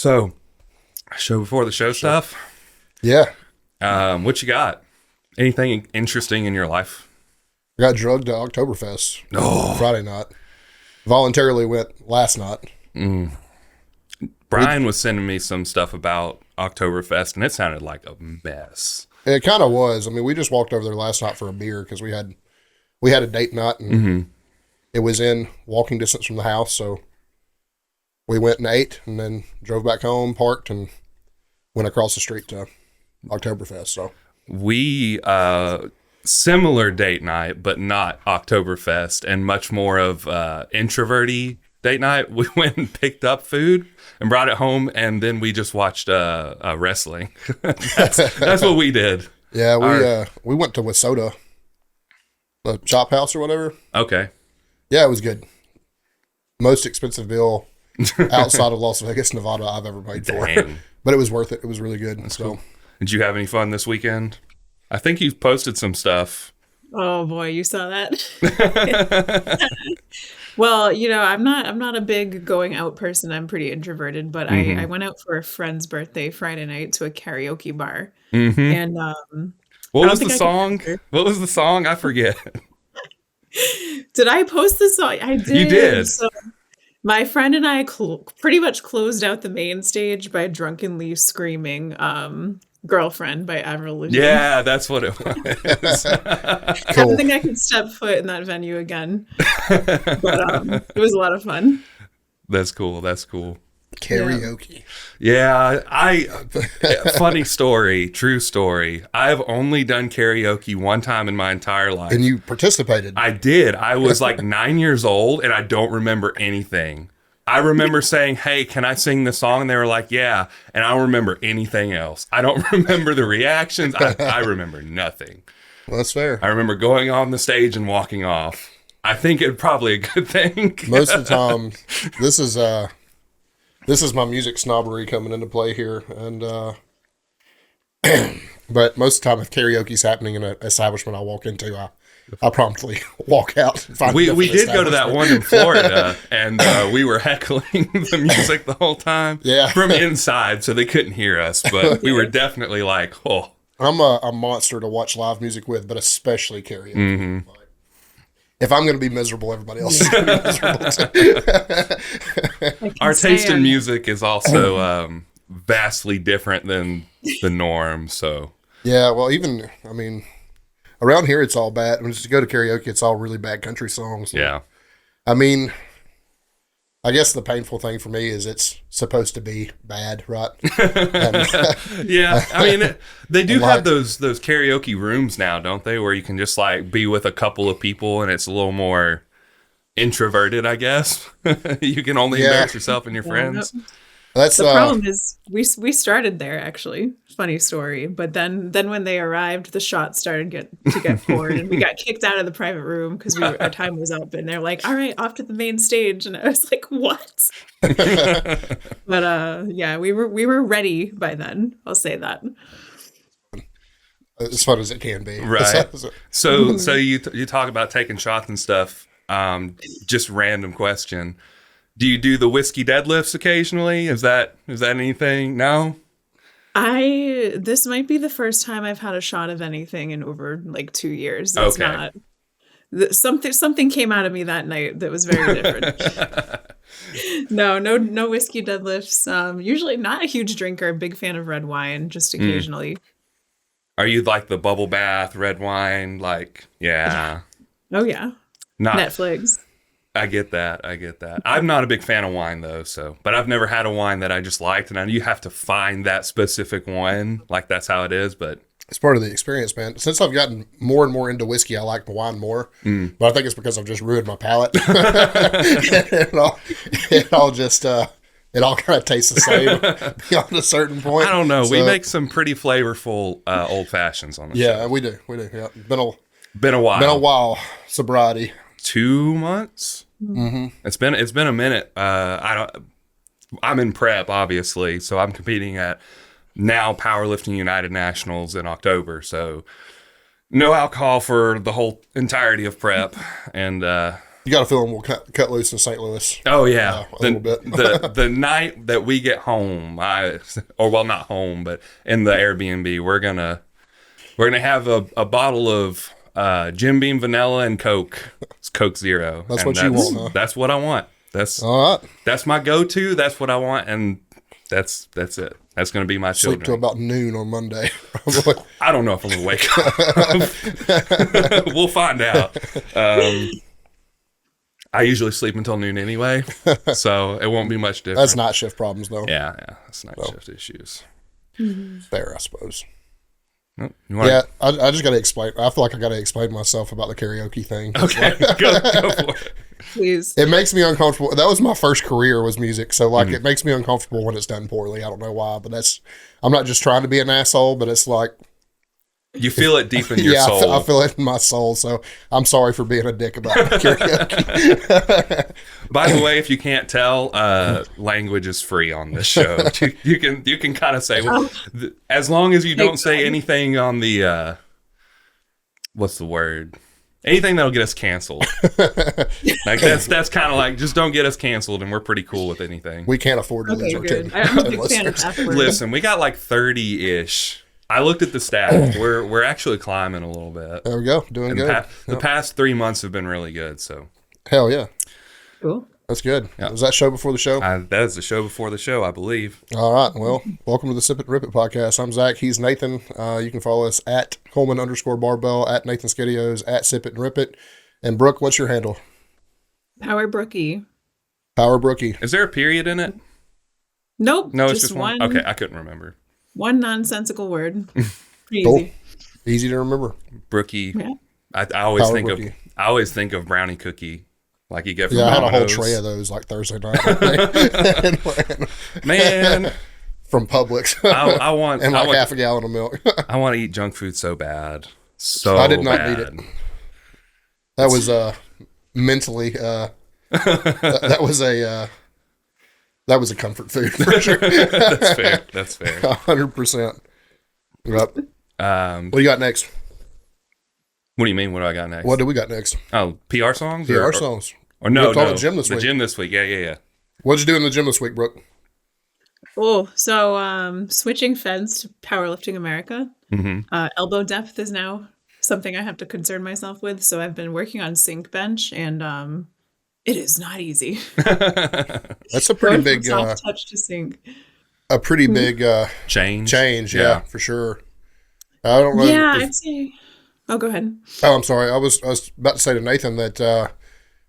So, show before the show stuff. Yeah. What you got? Anything interesting in your life? I got drugged to Oktoberfest Oh. Friday night. Voluntarily went last night. Brian was sending me some stuff about Oktoberfest, and it sounded like a mess. It kind of was. I mean, we just walked over there last night for a beer because we had a date night, and it was in walking distance from the house. So we went and ate, and then drove back home, parked, and went across the street to Oktoberfest. So We similar date night, but not Oktoberfest, and much more of introverty date night. We went and picked up food and brought it home, and then we just watched wrestling. That's what we did. Yeah, we went to Wissota, the chop house or whatever. Okay. Yeah, it was good. Most expensive bill outside of Las Vegas, Nevada I've ever paid for. Dang. But it was worth it. It was really good. That's cool. Did you have any fun this weekend? I think you posted some stuff. Oh boy, you saw that. Well, I'm not a big going out person. I'm pretty introverted, but I went out for a friend's birthday Friday night to a karaoke bar. And What was the song? What was the song? I forget. Did I post the song? I did. You did. So my friend and I pretty much closed out the main stage by drunkenly screaming Girlfriend by Avril Lavigne. Yeah, that's what it was. I don't think I could step foot in that venue again. But it was a lot of fun. That's cool. That's cool. Karaoke. Yeah, funny story, true story. I've only done karaoke one time in my entire life. And you participated. I did. I was like 9 years old, and I don't remember anything. I remember saying, "Hey, can I sing this song?" And they were like, "Yeah." And I don't remember anything else. I don't remember the reactions. I remember nothing. Well, that's fair. I remember going on the stage and walking off. I think it's probably a good thing. Most of the time, this is my music snobbery coming into play here, and but most of the time, if karaoke's happening in an establishment I walk into, I promptly walk out. We did go to that one in Florida, and we were heckling the music the whole time from inside, so they couldn't hear us. But we were definitely like, "Oh." I'm a monster to watch live music with, but especially karaoke. Like, if I'm going to be miserable, everybody else is going to be miserable too. Our taste in music is also vastly different than the norm. So yeah, well, around here it's all bad. When you go to karaoke, it's all really bad country songs. Yeah, I mean, I guess the painful thing for me is it's supposed to be bad, right? Yeah, I mean, they do have those karaoke rooms now, don't they? Where you can just like be with a couple of people, and it's a little more introverted, I guess. You can only embarrass yourself and your friends. That's the problem is we started there, actually. Funny story. But then when they arrived, the shots started to get poured, and we got kicked out of the private room because our time was up. And they're like, "All right, off to the main stage." And I was like, "What?" But yeah, we were ready by then. I'll say that. As fun as it can be, right? So you talk about taking shots and stuff. Just random question. Do you do the whiskey deadlifts occasionally? Is that anything? No? This might be the first time I've had a shot of anything in over like 2 years. That's not something came out of me that night that was very different. No whiskey deadlifts. Usually not a huge drinker, big fan of red wine, just occasionally. Are you like the bubble bath, red wine? Like, yeah. Oh yeah. Not Netflix. I get that. I'm not a big fan of wine though, but I've never had a wine that I just liked, and I know you have to find that specific one. Like that's how it is, but it's part of the experience, man. Since I've gotten more and more into whiskey, I like the wine more. But I think it's because I've just ruined my palate. it all kind of tastes the same beyond a certain point. I don't know. So, we make some pretty flavorful old fashions on the show. Yeah, we do. Yeah, been a while. Been a while. Sobriety. 2 months. Mm-hmm. It's been a minute. I'm in prep, obviously, so I'm competing at now Powerlifting United Nationals in October. So no alcohol for the whole entirety of prep, and You got a feeling we'll cut loose in St. Louis. Oh yeah, a little bit. the night that we get home, not home, but in the Airbnb, we're gonna have a bottle of Jim Beam Vanilla and Coke. It's Coke Zero. That's what you want, huh? That's what I want. That's all right. That's my go-to. That's what I want, and that's it. That's going to be my Sleep children. till about noon on Monday. Probably. I don't know if I'm going to wake up. We'll find out. I usually sleep until noon anyway, so it won't be much different. That's night shift problems, though. Yeah, that's night shift issues. Fair, I suppose. I just got to explain. I feel like I got to explain myself about the karaoke thing. Okay, go for it. Please. It makes me uncomfortable. That was my first career, was music. So like, it makes me uncomfortable when it's done poorly. I don't know why, but I'm not just trying to be an asshole, but it's like, you feel it deep in your soul. I feel it in my soul. So I'm sorry for being a dick about karaoke. By the way, if you can't tell, language is free on this show. You can kind of say, as long as you don't say anything on the, what's the word? Anything that'll get us canceled. Like that's kind of like, just don't get us canceled, and we're pretty cool with anything. We can't afford to lose our good. I'm a big fan of that word. Listen, we got like 30-ish. I looked at the stats. We're actually climbing a little bit. There we go. Doing good. The past 3 months have been really good. So hell yeah. Cool. That's good. Yep. Was that show before the show? That is the show before the show, I believe. All right. Well, welcome to the Sip It and Rip It podcast. I'm Zach. He's Nathan. You can follow us at Coleman_Barbell, at Nathan Skiddios, at Sip It and Rip It. And Brooke, what's your handle? Power Brookie. Power Brookie. Is there a period in it? Nope. No, it's just one. Okay, I couldn't remember. One nonsensical word. Pretty cool. easy. Easy to remember. Brookie. Yeah. I always Power think Brookie. of I always think of brownie cookie. Like you get from I had a whole Domino's. tray of those like Thursday night. Man, from Publix. I want half a gallon of milk. I want to eat junk food so bad. So I did not bad. need it. That was mentally that was a comfort food for sure. That's fair. That's fair. 100%. Yep. What do you got next? What do you mean? What do I got next? What do we got next? Oh, PR songs? PR songs. Or no, We're talking gym this week. The gym this week. Yeah. What'd you do in the gym this week, Brooke? Oh, so switching feds to Powerlifting America. Mm-hmm. Elbow depth is now something I have to concern myself with. So I've been working on sync bench, and it is not easy. That's a pretty big soft touch to sync. A pretty big change. Yeah, for sure. I don't know. Yeah, I'd say. Oh, go ahead. Oh, I'm sorry. I was about to say to Nathan that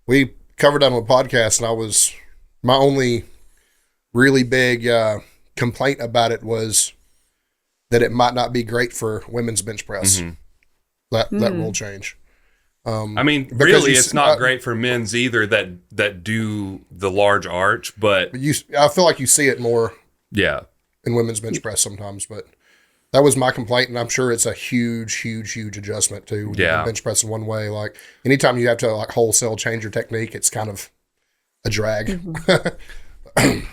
we covered that on the podcast, and my only really big complaint about it was that it might not be great for women's bench press. Mm-hmm. That rule change. I mean, really, it's not great for men's either that do the large arch, but I feel like you see it more. Yeah. In women's bench press sometimes, but that was my complaint, and I'm sure it's a huge adjustment to bench press in one way. Like anytime you have to like wholesale change your technique, it's kind of a drag. Mm-hmm.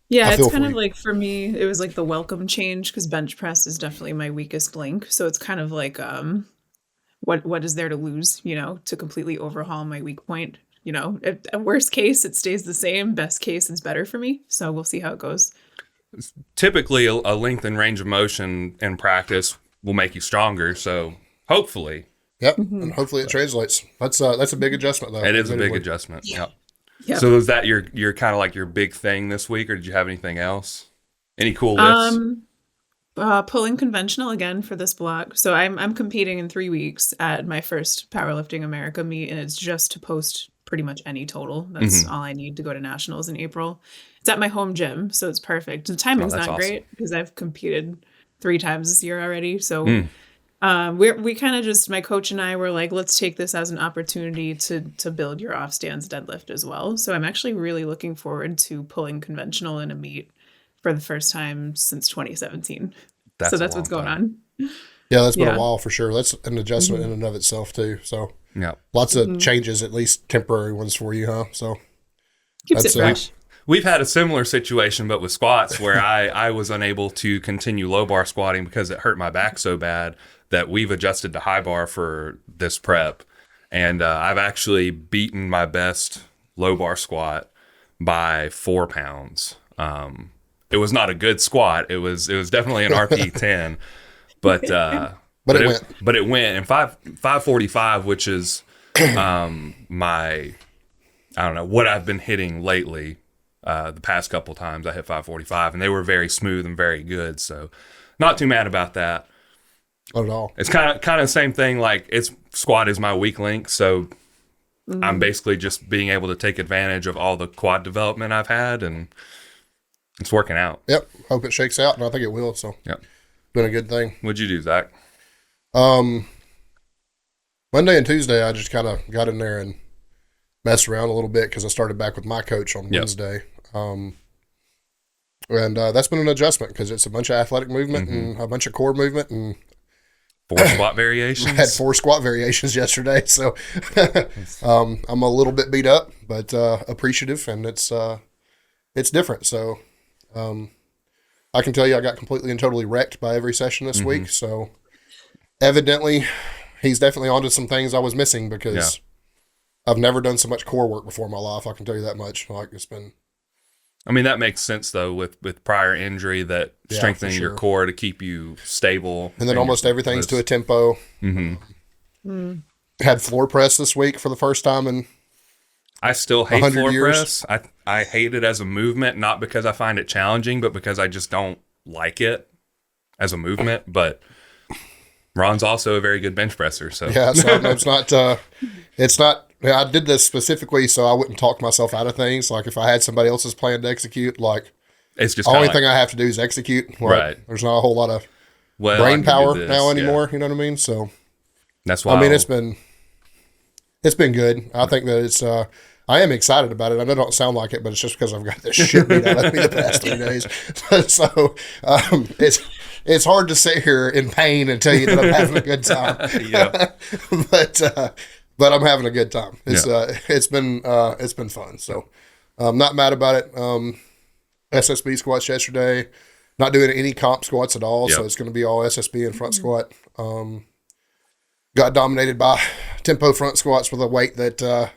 Yeah, it's kind of like, for me, it was like the welcome change, because bench press is definitely my weakest link. So it's kind of like, what is there to lose, to completely overhaul my weak point? At worst case, it stays the same. Best case, it's better for me. So we'll see how it goes. Typically, a length and range of motion in practice will make you stronger. So hopefully. Yep, and hopefully it translates. That's a big adjustment, though. It is a big adjustment. Yeah. Yep. So is that your kind of like your big thing this week, or did you have anything else? Any cool lifts? Pulling conventional again for this block. So I'm competing in 3 weeks at my first Powerlifting America meet, and it's just to post pretty much any total. That's all I need to go to nationals in April. It's at my home gym, so it's perfect. The timing's not awesome. Great because I've competed 3 times this year already. So we kind of just, my coach and I were like, let's take this as an opportunity to build your off stands deadlift as well. So I'm actually really looking forward to pulling conventional in a meet for the first time since 2017. So that's what's going on. Yeah, that's been a while for sure. That's an adjustment in and of itself too. So lots of changes, at least temporary ones for you, huh? So keeps it fresh. We've had a similar situation, but with squats, where I was unable to continue low bar squatting because it hurt my back so bad that we've adjusted to high bar for this prep. And I've actually beaten my best low bar squat by 4 pounds. It was not a good squat. It was definitely an RP 10, but it went. And 545, which is my, I don't know what I've been hitting lately. The past couple times I hit 545, and they were very smooth and very good. So not too mad about that. Not at all. It's kind of the same thing. Like, it's squat is my weak link, so I'm basically just being able to take advantage of all the quad development I've had, and it's working out. Yep. Hope it shakes out, and I think it will. So, yep, been a good thing. What'd you do, Zach? Monday and Tuesday, I just kind of got in there and messed around a little bit because I started back with my coach on Wednesday. And that's been an adjustment because it's a bunch of athletic movement and a bunch of core movement, and 4 squat variations. I had 4 squat variations yesterday, so I'm a little bit beat up, but appreciative, and it's different. So I can tell you I got completely and totally wrecked by every session this week. So evidently he's definitely onto some things I was missing because I've never done so much core work before in my life. I can tell you that much. Like, it's been. I mean, that makes sense though with prior injury, that strengthening your core to keep you stable. And then almost everything's to a tempo. Had floor press this week for the first time in I still hate floor years. press. I hate it as a movement, not because I find it challenging, but because I just don't like it as a movement. But Ron's also a very good bench presser. So yeah, so it's not. I did this specifically so I wouldn't talk myself out of things. Like, if I had somebody else's plan to execute, like, it's just the only thing I have to do is execute. Like, right. There's not a whole lot of brain power now anymore. You know what I mean? So that's why. I mean, it's been good. I think that it's. I am excited about it. I know it don't sound like it, but it's just because I've got this shit beat out of me the past 3 days. So it's hard to sit here in pain and tell you that I'm having a good time. But I'm having a good time. It's been fun. So I'm not mad about it. SSB squats yesterday. Not doing any comp squats at all. So it's going to be all SSB and front squat. Got dominated by tempo front squats with a weight that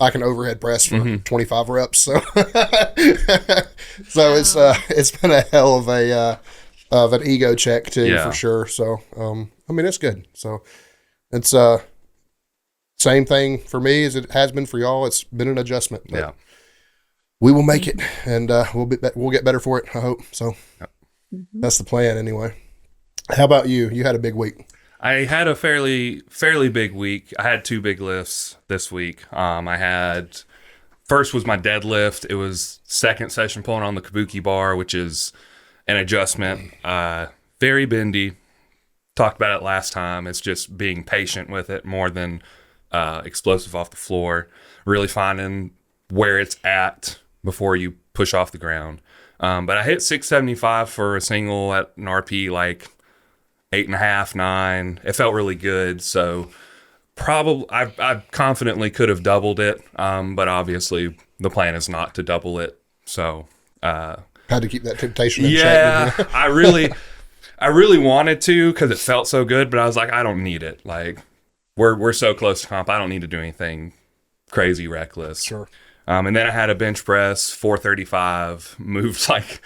I can overhead press for 25 reps. So it's been a hell of an ego check too, for sure. So I mean, it's good. So it's same thing for me as it has been for y'all. It's been an adjustment. But we will make it, and we'll get better for it, I hope. So that's the plan anyway. How about you? You had a big week. I had a fairly big week. I had 2 big lifts this week. I had, first was my deadlift. It was second session pulling on the kabuki bar, which is an adjustment. Very bendy. Talked about it last time. It's just being patient with it more than explosive off the floor. Really finding where it's at before you push off the ground. But I hit 675 for a single at an RP, like 8.5, 9. It felt really good. So probably I confidently could have doubled it. But obviously the plan is not to double it. So had to keep that temptation in check. Yeah, I really wanted to because it felt so good, but I was like, I don't need it. Like, we're so close to comp. I don't need to do anything crazy reckless. Sure. And then I had a bench press 435, moved like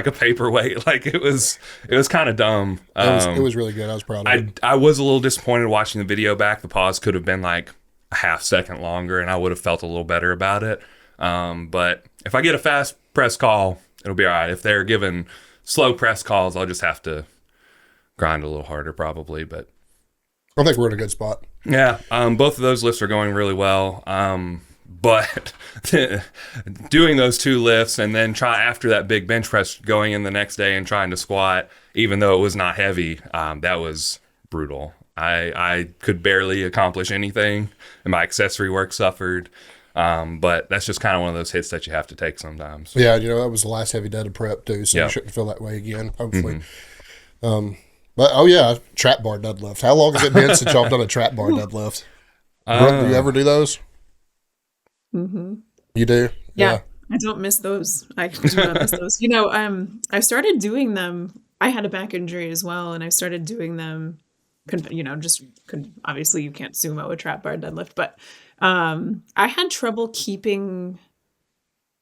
a paperweight. Like, it was kind of dumb. It was really good. I was proud of it. I was a little disappointed watching the video back. The pause could have been like a half second longer, and I would have felt a little better about it. But if I get a fast press call, it'll be all right. If they're giving slow press calls, I'll just have to grind a little harder probably. But I think we're in a good spot. Yeah, both of those lifts are going really well. But doing those 2 lifts and then after that big bench press, going in the next day and trying to squat, even though it was not heavy, that was brutal. I could barely accomplish anything, and my accessory work suffered. But that's just kind of one of those hits that you have to take sometimes. Yeah, that was the last heavy day of prep too, so you shouldn't feel that way again, hopefully. But trap bar deadlift. How long has it been since y'all done a trap bar deadlift? Brooke, do you ever do those? Mm-hmm. You do? Yeah. I don't miss those. I do not miss those. I started doing them. I had a back injury as well, and I started doing them obviously you can't sumo a trap bar deadlift, but I had trouble keeping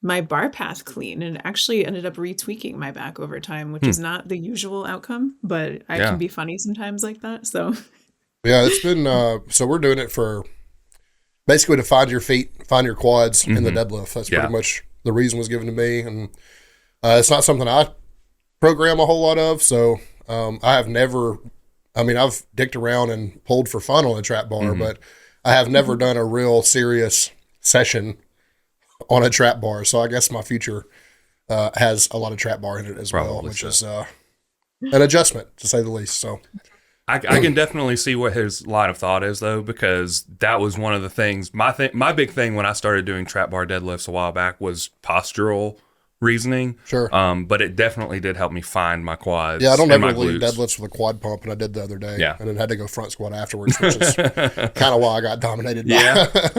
my bar path clean and actually ended up retweaking my back over time, which is not the usual outcome, but I can be funny sometimes like that. So yeah, it's been, so we're doing it for basically to find your feet, find your quads in the deadlift. That's pretty much the reason was given to me. And it's not something I program a whole lot of. So I have never, I've dicked around and pulled for fun on a trap bar, but I have never done a real serious session on a trap bar. So I guess my future has a lot of trap bar in it as well, which is an adjustment to say the least. So I can definitely see what his line of thought is, though, because that was one of the things. My big thing when I started doing trap bar deadlifts a while back was postural reasoning. Sure. But it definitely did help me find my quads. Yeah, I don't and ever my leave glutes. deadlifts with a quad pump, and I did the other day. Yeah. And then had to go front squat afterwards, which is kind of why I got dominated by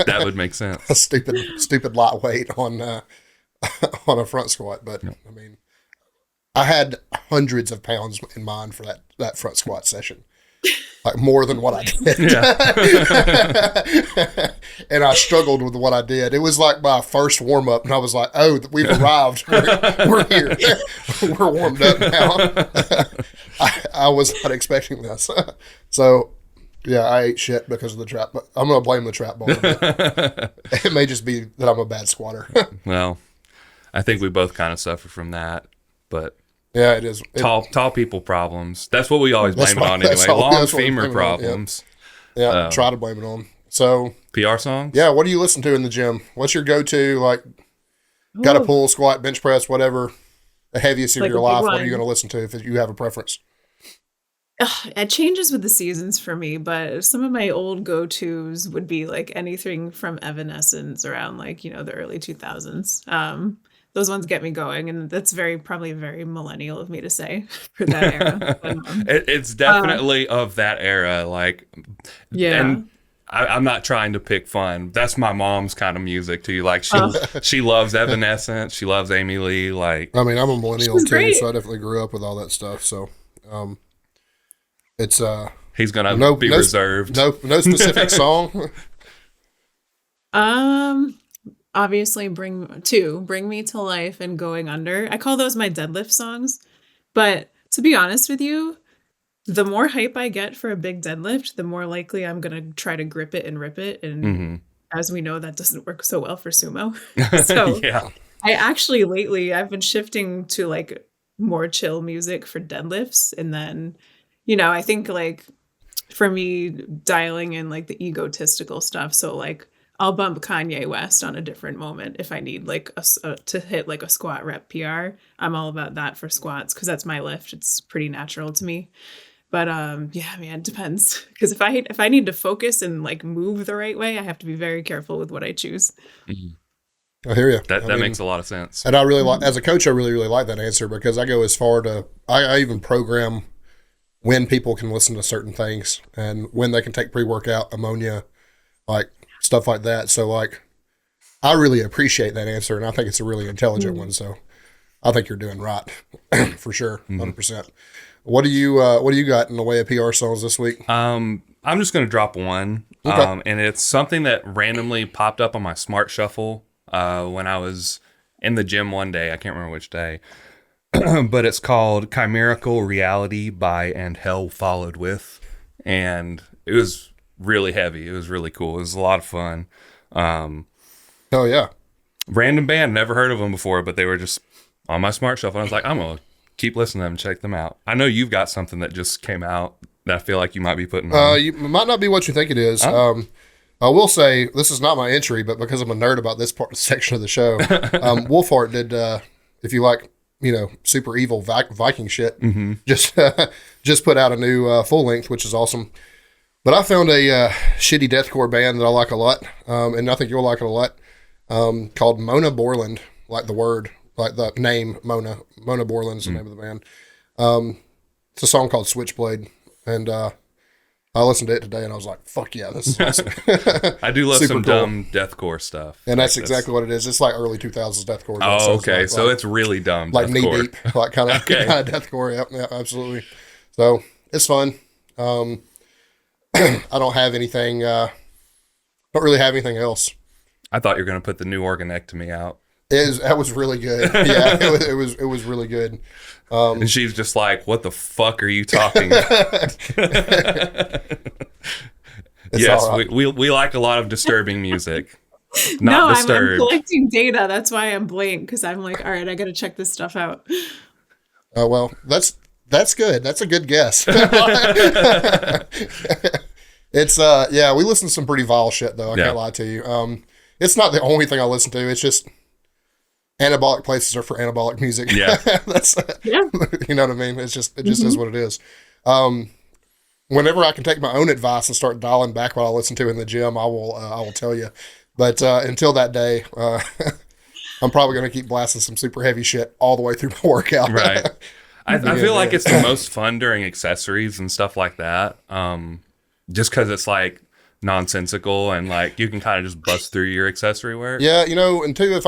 That would make sense. a stupid lightweight on a front squat. But I had hundreds of pounds in mind for that front squat session. Like more than what I did. And I struggled with what I did. It was like my first warm up, and I was like, oh, we've arrived. We're here. We're warmed up now. I was not expecting this. So, yeah, I ate shit because of the trap. But I'm going to blame the trap bar. It may just be that I'm a bad squatter. Well, I think we both kind of suffer from that. But yeah, it is. Tall people problems. That's what we always blame it on anyway. Long femur problems. Yeah, try to blame it on. So PR songs? Yeah, what do you listen to in the gym? What's your go-to, like, got to pull, squat, bench press, whatever, the heaviest of your life? What are you going to listen to if you have a preference? It changes with the seasons for me, but some of my old go-tos would be like anything from Evanescence around like, the early 2000s. Those ones get me going, and that's probably very millennial of me to say for that era. But, it's definitely of that era. Like, and I'm not trying to pick fun. That's my mom's kind of music too. Like she loves Evanescence. She loves Amy Lee. Like, I'm a millennial too, so I definitely grew up with all that stuff. So, it's he's gonna be reserved. No specific song. Obviously Bring Me to Life and Going Under. I call those my deadlift songs. But to be honest with you, the more hype I get for a big deadlift, the more likely I'm going to try to grip it and rip it. And as we know, that doesn't work so well for sumo. So I actually lately, I've been shifting to like more chill music for deadlifts. And then, I think like for me, dialing in like the egotistical stuff. So like, I'll bump Kanye West on a different moment if I need like to hit like a squat rep PR. I'm all about that for squats because that's my lift. It's pretty natural to me. But it depends. Because if I need to focus and like move the right way, I have to be very careful with what I choose. I hear you. That makes a lot of sense. And I really like, as a coach, I really, really like that answer because I go as far to I even program when people can listen to certain things and when they can take pre-workout, ammonia, like stuff like that. So like, I really appreciate that answer, and I think it's a really intelligent one. So I think you're doing right for sure, 100%. What do you got in the way of PR songs this week? I'm just going to drop one, and it's something that randomly popped up on my Smart Shuffle when I was in the gym one day. I can't remember which day, but it's called "Chimerical Reality" by And Hell Followed With, and it was really heavy. It was really cool. It was a lot of fun. Oh yeah. Random band, never heard of them before, but they were just on my Smart Shuffle. I was like, I'm going to keep listening to them, check them out. I know you've got something that just came out that I feel like you might be putting on. It might not be what you think it is. I will say, this is not my entry, but because I'm a nerd about this section of the show, Wolfhart did, if you like, super evil Viking shit, just put out a new full length, which is awesome. But I found a shitty deathcore band that I like a lot, and I think you'll like it a lot, called Mona Borland, like the word, like the name Mona. Mona Borland's the name of the band. It's a song called Switchblade, and I listened to it today, and I was like, fuck yeah, this is awesome. I do love some dumb deathcore stuff. And that's exactly what it is. It's like early 2000s deathcore. Oh, okay. So it's really dumb like deathcore. Knee Deep, like kind of deathcore. Yeah, absolutely. So it's fun. I don't have anything. Don't really have anything else. I thought you were going to put the new organectomy out. That was really good. Yeah, it was really good. And she's just like, "What the fuck are you talking about?" Yes, all right. we like a lot of disturbing music. No, Not I'm disturbed. collecting data. That's why I'm blank, because I'm like, all right, I got to check this stuff out. Oh well, that's good. That's a good guess. It's yeah, we listen to some pretty vile shit though. I Yeah. can't lie to you. It's not the only thing I listen to. It's just anabolic places are for anabolic music. Yeah. That's Yeah. you know what I mean. It just is what it is. Whenever I can take my own advice and start dialing back what I listen to in the gym, I will tell you. But until that day, I'm probably going to keep blasting some super heavy shit all the way through my workout. Right. I feel like it's the most fun during accessories and stuff like that. Just because it's like nonsensical and like you can kind of just bust through your accessory work. Yeah, and two,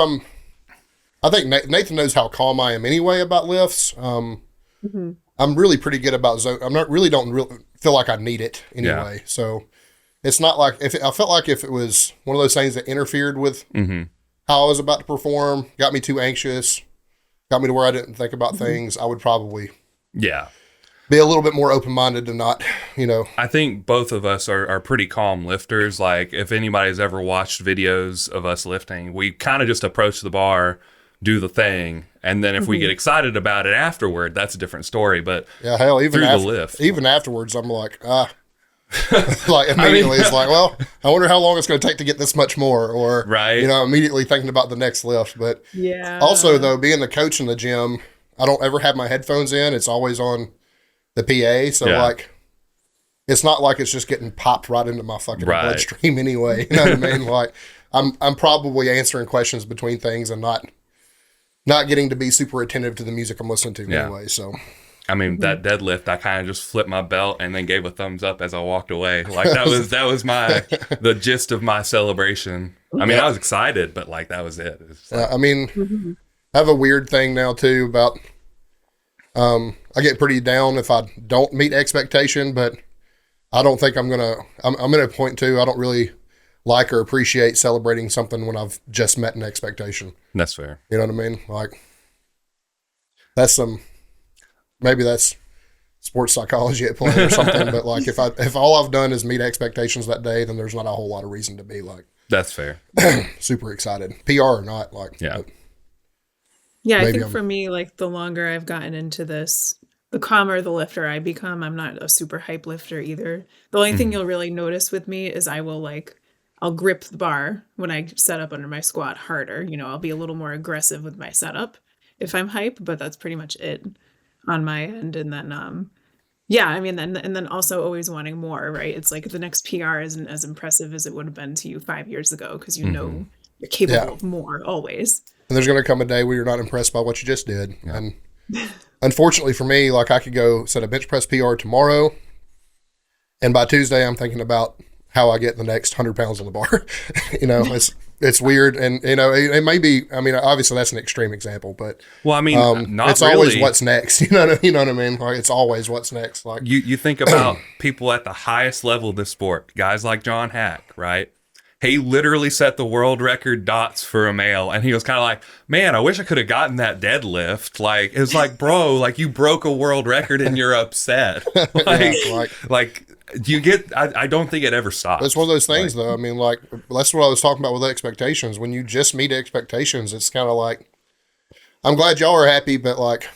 I think Nathan knows how calm I am anyway about lifts. I'm really pretty good about zone. Don't feel like I need it anyway. Yeah. So it's not like I felt like if it was one of those things that interfered with how I was about to perform, got me too anxious, got me to where I didn't think about things, I would probably be a little bit more open-minded to not, I think both of us are pretty calm lifters. Like if anybody's ever watched videos of us lifting, we kind of just approach the bar, do the thing, and then if we get excited about it afterward, that's a different story. But yeah, hell, through the lift, even afterwards, I'm like, like immediately it's like, well, I wonder how long it's going to take to get this much more, or right, immediately thinking about the next lift. But yeah, also though, being the coach in the gym, I don't ever have my headphones in. It's always on the PA, so like, it's not like it's just getting popped right into my fucking bloodstream anyway. You know what I mean? Like, I'm probably answering questions between things and not getting to be super attentive to the music I'm listening to anyway. So, I mean, that deadlift, I kind of just flipped my belt and then gave a thumbs up as I walked away. Like that was the gist of my celebration. I mean, I was excited, but like that was it. Like, I mean, I have a weird thing now too about, I get pretty down if I don't meet expectation, but I don't think I'm at a point too. I don't really like or appreciate celebrating something when I've just met an expectation. That's fair. You know what I mean? Like maybe that's sports psychology at play or something. But like if all I've done is meet expectations that day, then there's not a whole lot of reason to be like that's fair. super excited, PR or not. Like yeah. I think for me, like the longer I've gotten into this, the calmer the lifter I become. I'm not a super hype lifter either. The only thing you'll really notice with me is I'll grip the bar when I set up under my squat harder. I'll be a little more aggressive with my setup if I'm hype, but that's pretty much it on my end. And then, I mean, and then also always wanting more, right? It's like the next PR isn't as impressive as it would have been to you 5 years ago because you're capable of more always. And there's going to come a day where you're not impressed by what you just did. Yeah. And unfortunately for me, like I could go set a bench press PR tomorrow, and by Tuesday I'm thinking about how I get the next 100 pounds on the bar. It's weird. And, it may be, I mean, obviously that's an extreme example, but well, I mean, not it's really. Always what's next. You know what I mean? Like it's always what's next. Like you think about people at the highest level of this sport, guys like John Hack, right? He literally set the world record dots for a male. And he was kind of like, man, I wish I could have gotten that deadlift. Like, it was like, bro, like you broke a world record and you're upset. Like you get, I don't think it ever stops. It's one of those things though. I mean, like that's what I was talking about with expectations. When you just meet expectations, it's kind of like, I'm glad y'all are happy, but like,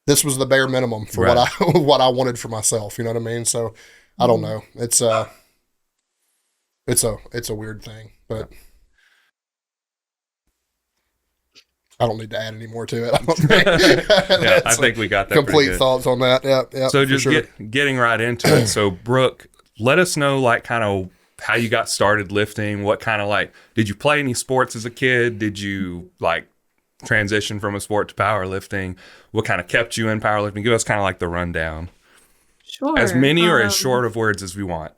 this was the bare minimum for what I wanted for myself. You know what I mean? So I don't know. It's a weird thing, but I don't need to add any more to it. I don't think. I think we got that complete thoughts on that. Yeah. So just getting right into it. So Brooke, let us know like kind of how you got started lifting. What kind of like did you play any sports as a kid? Did you like transition from a sport to powerlifting? What kind of kept you in powerlifting? Give us kind of like the rundown. Sure. As many or as short of words as we want.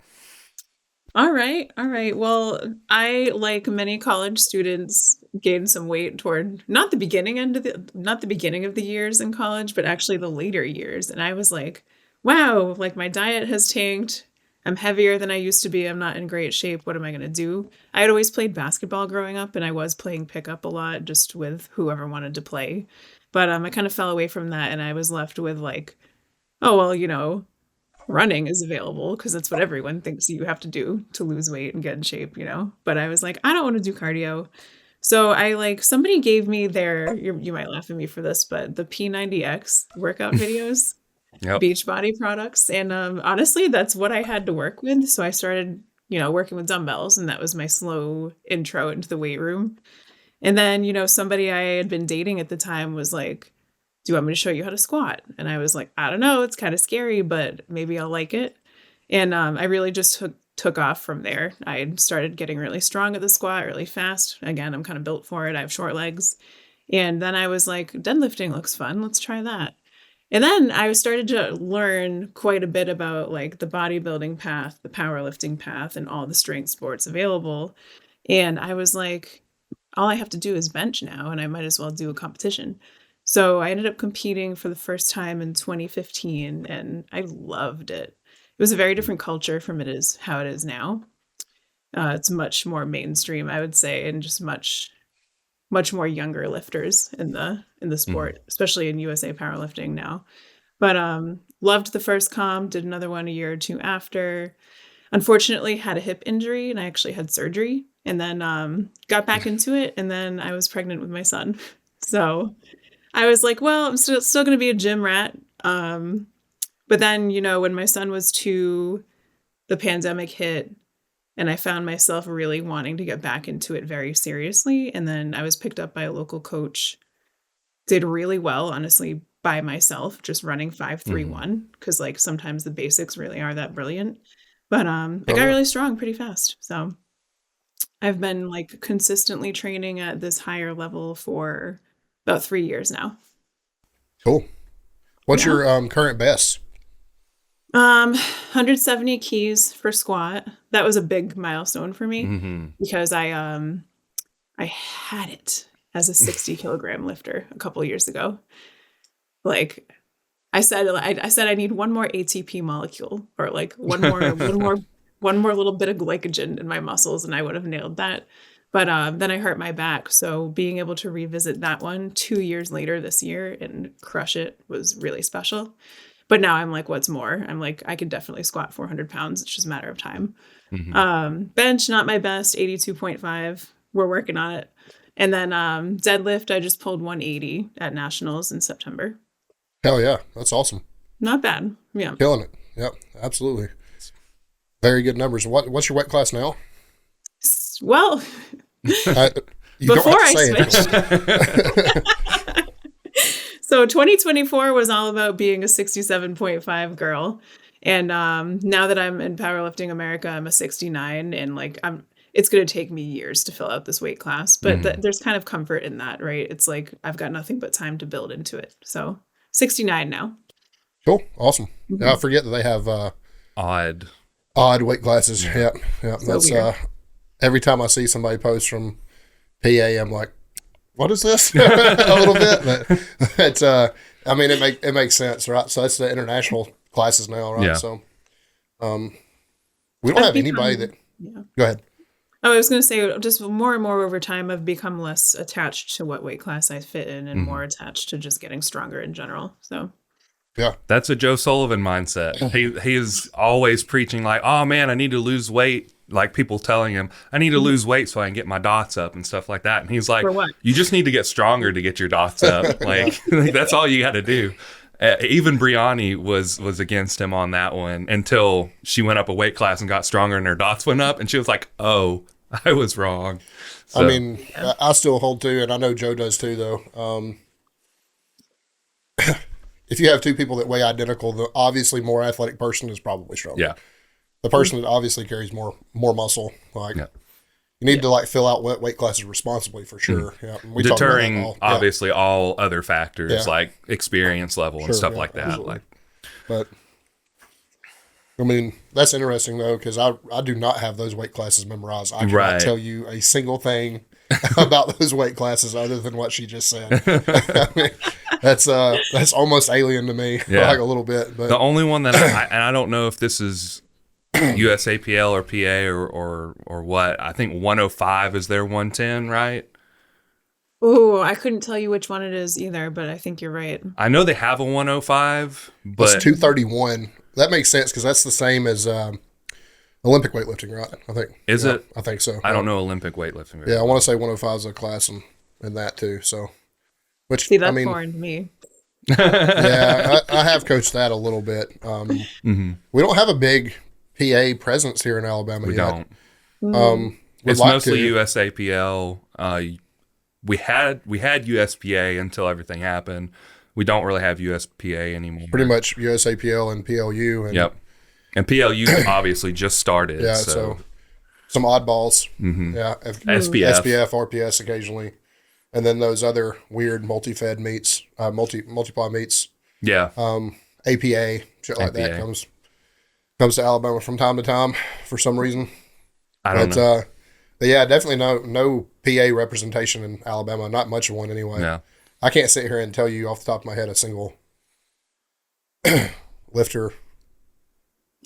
All right. Well, I, like many college students, gained some weight toward not the beginning of the years in college, but actually the later years. And I was like, wow, like my diet has tanked. I'm heavier than I used to be. I'm not in great shape. What am I going to do? I had always played basketball growing up, and I was playing pickup a lot just with whoever wanted to play. But I kind of fell away from that, and I was left with like, oh, well, running is available because that's what everyone thinks you have to do to lose weight and get in shape, But I was like, I don't want to do cardio. So somebody gave me you might laugh at me for this, but the P90X workout videos. Yep. Beachbody products. And honestly, that's what I had to work with. So I started, working with dumbbells, and that was my slow intro into the weight room. And then, somebody I had been dating at the time was like, do you want me to show you how to squat? And I was like, I don't know. It's kind of scary, but maybe I'll like it. And I really just took off from there. I started getting really strong at the squat really fast. Again, I'm kind of built for it. I have short legs. And then I was like, deadlifting looks fun. Let's try that. And then I started to learn quite a bit about like the bodybuilding path, the powerlifting path, and all the strength sports available. And I was like, all I have to do is bench now, and I might as well do a competition. So I ended up competing for the first time in 2015, and I loved it. It was a very different culture from how it is now. It's much more mainstream, I would say, and just much more younger lifters in the sport, especially in USA powerlifting now. But loved the first comp, did another one a year or two after. Unfortunately, had a hip injury, and I actually had surgery, and then got back into it, and then I was pregnant with my son. So I was like, well, I'm still going to be a gym rat. But then, when my son was 2, the pandemic hit, and I found myself really wanting to get back into it very seriously. And then I was picked up by a local coach, did really well, honestly, by myself, just running 5-3-1, because like sometimes the basics really are that brilliant. But I got really strong pretty fast. So I've been like consistently training at this higher level for about 3 years now. Cool. What's your current best? 170 keys for squat. That was a big milestone for me because I had it as a 60 kilogram lifter a couple of years ago. Like I said I need one more ATP molecule, or like one more little bit of glycogen in my muscles, and I would have nailed that. But then I hurt my back. So being able to revisit that one 2 years later this year and crush it was really special. But now I'm like, what's more? I'm like, I could definitely squat 400 pounds. It's just a matter of time. Bench, not my best, 82.5. We're working on it. And then deadlift, I just pulled 180 at Nationals in September. Hell yeah. That's awesome. Not bad. Yeah. Killing it. Yep. Absolutely. Very good numbers. What's your weight class now? Well, before I switched. So 2024 was all about being a 67.5 girl. And now that I'm in Powerlifting America, I'm a 69, and like it's going to take me years to fill out this weight class, but there's kind of comfort in that, right? It's like I've got nothing but time to build into it. So 69 now. Cool. Awesome. I forget that they have odd weight classes. Yeah. That's every time I see somebody post from PA, I'm like, what is this? A little bit, but it's I mean, it makes sense, right? So that's the international classes now, right? Yeah. So we don't have anybody that. Yeah. Go ahead. Oh, I was going to say, just more and more over time, I've become less attached to what weight class I fit in, and more attached to just getting stronger in general. So. Yeah, that's a Joe Sullivan mindset. He is always preaching like, oh man, I need to lose weight. Like people telling him, I need to lose weight so I can get my dots up and stuff like that. And he's like, you just need to get stronger to get your dots up. Like that's all you got to do. Even Brianni was against him on that one until she went up a weight class and got stronger and her dots went up. And she was like, oh, I was wrong. So, I mean, I still hold to, and I know Joe does too, though. If you have two people that weigh identical, the obviously more athletic person is probably stronger. Yeah. The person that obviously carries more muscle, like you need to like fill out weight classes responsibly for sure. Yeah, deterring obviously all other factors like experience level and stuff like that. Absolutely. But I mean, that's interesting though, because I do not have those weight classes memorized. I cannot tell you a single thing about those weight classes other than what she just said. I mean, that's almost alien to me, like a little bit. But the only one that I don't know if this is USAPL or PA or what. I think 105 is their 110, right? Oh, I couldn't tell you which one it is either, but I think you're right. I know they have a 105, That's but 231. That makes sense because that's the same as Olympic weightlifting, right? I think. Is it? I think so. I don't know Olympic weightlifting. Yeah, I want to say 105 is a class in that too. So, which See, that's I mean, foreign to me. yeah, I have coached that a little bit. We don't have a big PA presence here in Alabama We yet. don't. We'd It's like mostly to. USAPL. We had USPA until everything happened. We don't really have USPA anymore. Pretty much USAPL and PLU. And, Yep. And PLU obviously just started. Yeah, so so some oddballs. Yeah, SPF. SPF, RPS occasionally, and then those other weird multi-fed meets, multiply meets, Yeah. APA, shit like that APA. comes to Alabama from time to time for some reason. I don't know. But yeah, definitely no PA representation in Alabama. Not much of one anyway. Yeah. I can't sit here and tell you off the top of my head a single lifter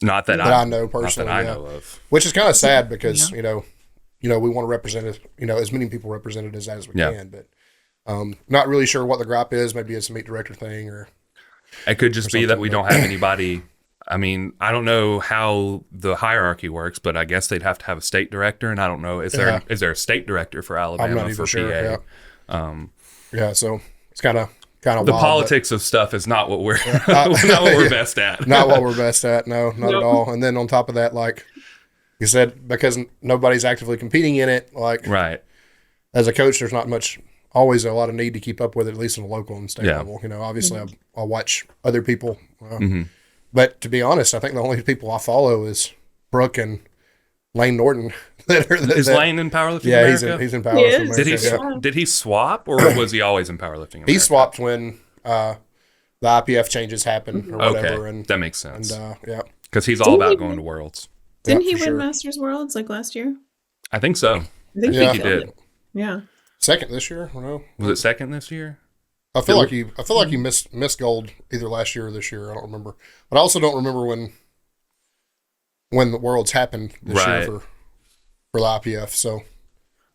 Not that I know personally. Not that I yeah. know of. Which is kind of sad because you know we want to represent it, as many people represented as we Yeah. can, but not really sure what the gripe is. Maybe it's a meet director thing, or It could just be that something, we don't have anybody. I mean, I don't know how the hierarchy works, but I guess they'd have to have a state director, and I don't know. Is there a state director for I'm Alabama not for even sure. PA? Yeah, so it's kind of The wild, politics of stuff is not what we're not what we're best at. not what we're best at. No, not at all. And then on top of that, like you said, because nobody's actively competing in it, like Right. as a coach, there's not always a lot of need to keep up with it, at least on the local and state Yeah. level. Obviously I'll watch other people. But to be honest, I think the only people I follow is Brooke and Lane Norton. Is Lane in Powerlifting Yeah, America? he's in He Powerlifting is. America. Did he swap, or was he always in Powerlifting America? He swapped when the IPF changes happened or whatever. Okay, And that makes sense. yeah. Because he's all about going to Worlds. Didn't Yeah, he for win sure. Masters Worlds like last year? I think so. I think Yeah. He killed did. it. Yeah. Second this year, or no? Was it second this year? I feel like he missed gold either last year or this year. I don't remember, but I also don't remember when the Worlds happened this year Right. for the IPF. So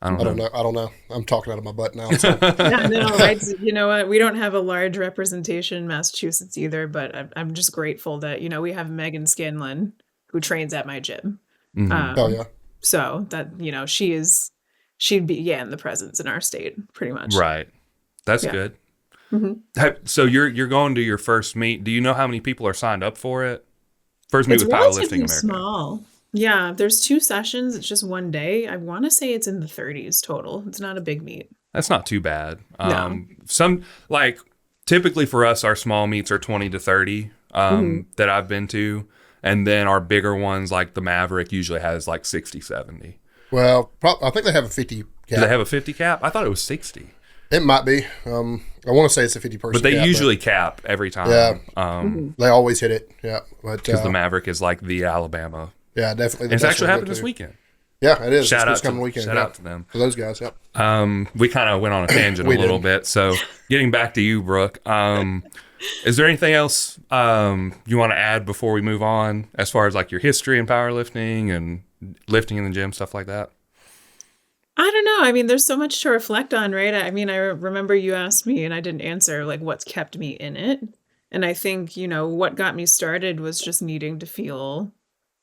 I don't know. I don't know. I'm talking out of my butt now. So. Yeah, no, right. You know what? We don't have a large representation in Massachusetts either, but I'm just grateful that, we have Megan Scanlon who trains at my gym. Oh yeah, So that, she'd be, in the presence in our state pretty much. Right. That's Yeah. good. So you're going to your first meet. Do you know how many people are signed up for it? First meet It's with Powerlifting relatively America. small. Yeah, there's 2 sessions. It's just one day. I want to say it's in the 30s total. It's not a big meet. That's not too bad. No. Some like typically for us, our small meets are 20 to 30 that I've been to. And then our bigger ones like the Maverick usually has like 60, 70. well, I think they have a 50 cap. Do they have a 50 cap? I thought it was 60. It might be. I want to say it's a 50 person. But they cap, usually cap every time. Yeah. they always hit it. Yeah, but Because the Maverick is like the Alabama. yeah, definitely. And it's actually happened this weekend. Yeah, it is. Shout It's out coming to weekend. shout yeah. out to them. For those guys. Yep. We kind of went on a tangent a We little did. bit. So getting back to you, Brooke, is there anything else you want to add before we move on as far as like your history in powerlifting and lifting in the gym, stuff like that? I don't know. I mean, there's so much to reflect on, right? I mean, I remember you asked me and I didn't answer like what's kept me in it. And I think, what got me started was just needing to feel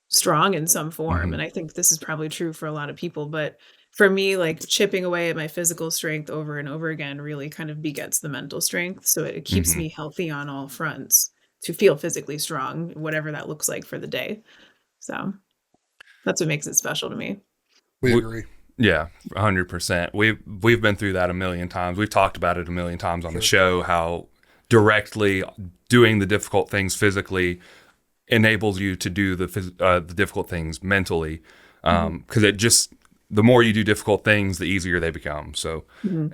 strong in some form. And I think this is probably true for a lot of people. But for me, like chipping away at my physical strength over and over again really kind of begets the mental strength. So it keeps me healthy on all fronts to feel physically strong, whatever that looks like for the day. So that's what makes it special to me. We agree. Yeah, 100%. We've been through that a million times. We've talked about it a million times on the show, how directly doing the difficult things physically enables you to do the difficult things mentally. Because it just, the more you do difficult things, the easier they become. So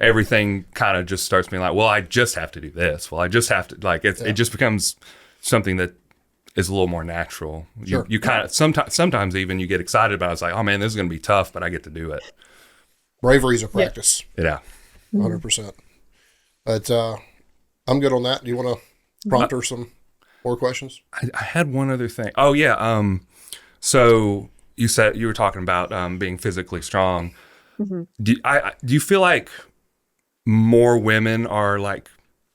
everything kind of just starts being like, well, I just have to do this. Well, I just have to, like, it just becomes something that is a little more natural. Sure. You kind of, sometimes even you get excited about it. It's like, oh man, this is going to be tough, but I get to do it. Bravery is a practice. Yeah. 100%. But I'm good on that. Do you want to prompt her some more questions? I had one other thing. Oh yeah. So you said you were talking about being physically strong. Do you feel like more women are like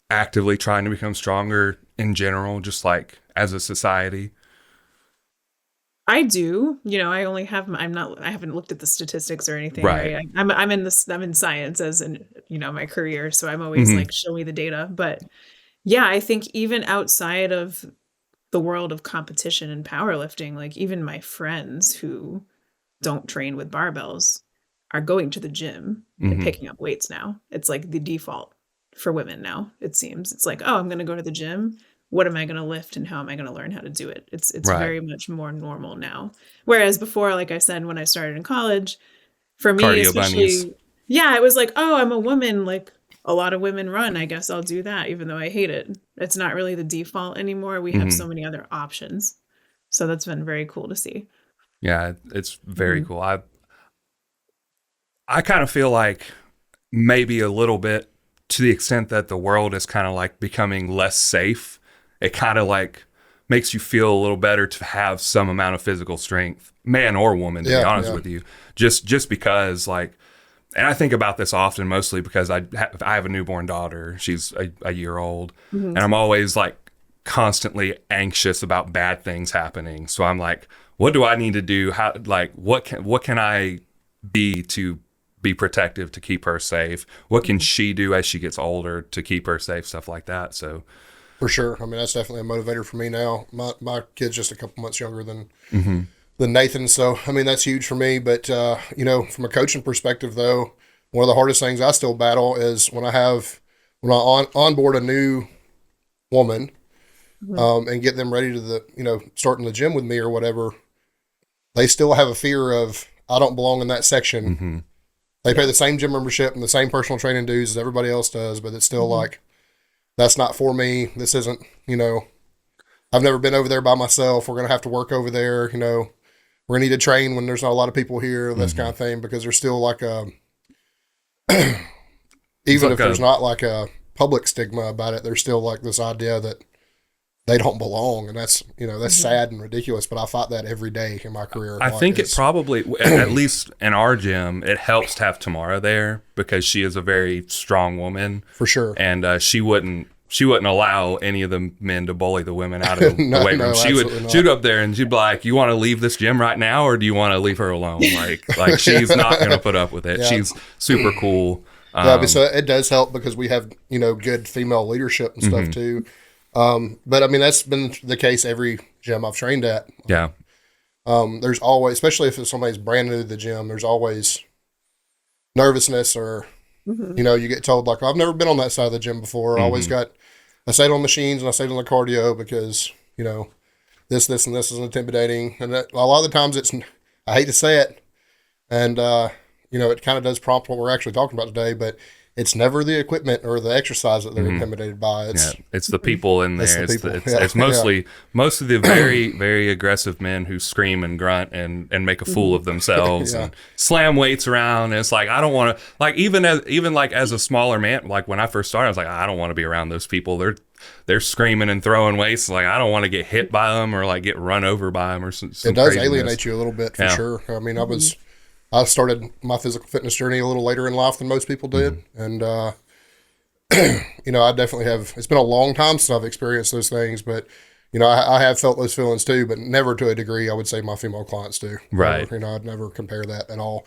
actively trying to become stronger in general, just like as a society? I do. I only have. I haven't looked at the statistics or anything. Right. Right. I'm in this. I'm in science as in my career, so I'm always like, show me the data. But yeah, I think even outside of the world of competition and powerlifting, like even my friends who don't train with barbells are going to the gym and picking up weights now. It's like the default for women now, it seems. It's like, oh, I'm going to go to the gym. What am I going to lift and how am I going to learn how to do it? It's Right. very much more normal now. Whereas before, like I said, when I started in college, for me, Cardio bunnies. especially, yeah, it was like, oh, I'm a woman. Like a lot of women run. I guess I'll do that, even though I hate it. It's not really the default anymore. We have so many other options. So that's been very cool to see. Yeah, it's very cool. I kind of feel like maybe a little bit to the extent that the world is kind of like becoming less safe. It kind of like makes you feel a little better to have some amount of physical strength, man or woman, to be honest with you. Just because like, and I think about this often, mostly because I have a newborn daughter. She's a year old, and I'm always like constantly anxious about bad things happening. So I'm like, what do I need to do? How, like, what can I be to be protective to keep her safe? What can she do as she gets older to keep her safe? Stuff like that. So For sure. I mean, that's definitely a motivator for me now. My kid's just a couple months younger than Nathan, so I mean that's huge for me. But from a coaching perspective, though, one of the hardest things I still battle is when I onboard a new woman and get them ready to starting the gym with me or whatever. They still have a fear of I don't belong in that section. They pay the same gym membership and the same personal training dues as everybody else does, but it's still like, that's not for me. This isn't, I've never been over there by myself. We're going to have to work over there. We're going to need to train when there's not a lot of people here, this kind of thing, because there's still like even if there's not like a public stigma about it, there's still like this idea that they don't belong. And that's, that's sad and ridiculous, but I fight that every day in my career. I think it probably, at least in our gym, it helps to have Tamara there because she is a very strong woman. For sure. And she wouldn't allow any of the men to bully the women out of the weight room. She'd go up there and she'd be like, you want to leave this gym right now or do you want to leave her alone? Like she's not going to put up with it. Yeah. She's super cool. But so it does help because we have, good female leadership and stuff too. But I mean, that's been the case every gym I've trained at. Yeah. There's always, especially if somebody's brand new to the gym, there's always nervousness or, you get told like, I've never been on that side of the gym before. I stayed on machines and I stayed on the cardio because, this, and this is intimidating. And a lot of the times I hate to say it. And, it kind of does prompt what we're actually talking about today, but it's never the equipment or the exercise that they're intimidated by. It's the people in there. It's mostly the very, very aggressive men who scream and grunt and make a fool of themselves and slam weights around. And it's like, I don't want to, like, even as a smaller man, like when I first started, I was like, I don't want to be around those people. They're screaming and throwing weights. Like, I don't want to get hit by them or like get run over by them or some It does craziness. alienate you a little bit for sure. I mean, I started my physical fitness journey a little later in life than most people did. And, I definitely have, it's been a long time since I've experienced those things, but, I have felt those feelings too, but never to a degree I would say my female clients do. Right. I'd never compare that at all.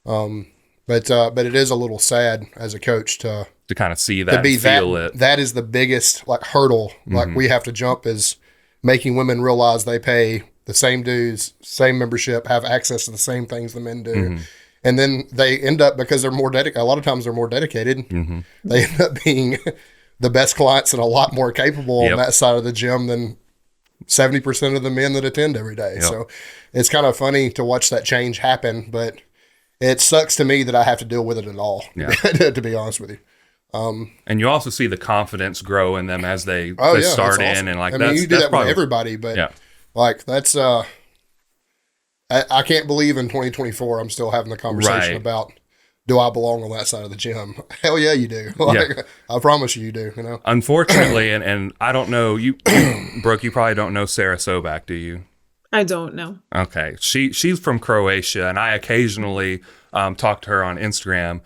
But it is a little sad as a coach to kind of see that, and feel it. That is the biggest like hurdle like we have to jump is making women realize they pay the same dues, same membership, have access to the same things the men do. And then they end up, because they're more dedicated, a lot of times they're more dedicated, they end up being the best clients and a lot more capable on that side of the gym than 70% of the men that attend every day. So it's kind of funny to watch that change happen, but it sucks to me that I have to deal with it at all, to be honest with you. And you also see the confidence grow in them as they start in, awesome. and like, I mean, you do that with everybody, but like that's I can't believe in 2024 I'm still having the conversation about, do I belong on that side of the gym? Hell yeah, you do. Like, I promise you do. Unfortunately, and I don't know you, Brooke. You probably don't know Sarah Sobak, do you? I don't know. Okay. She's from Croatia, and I occasionally talk to her on Instagram.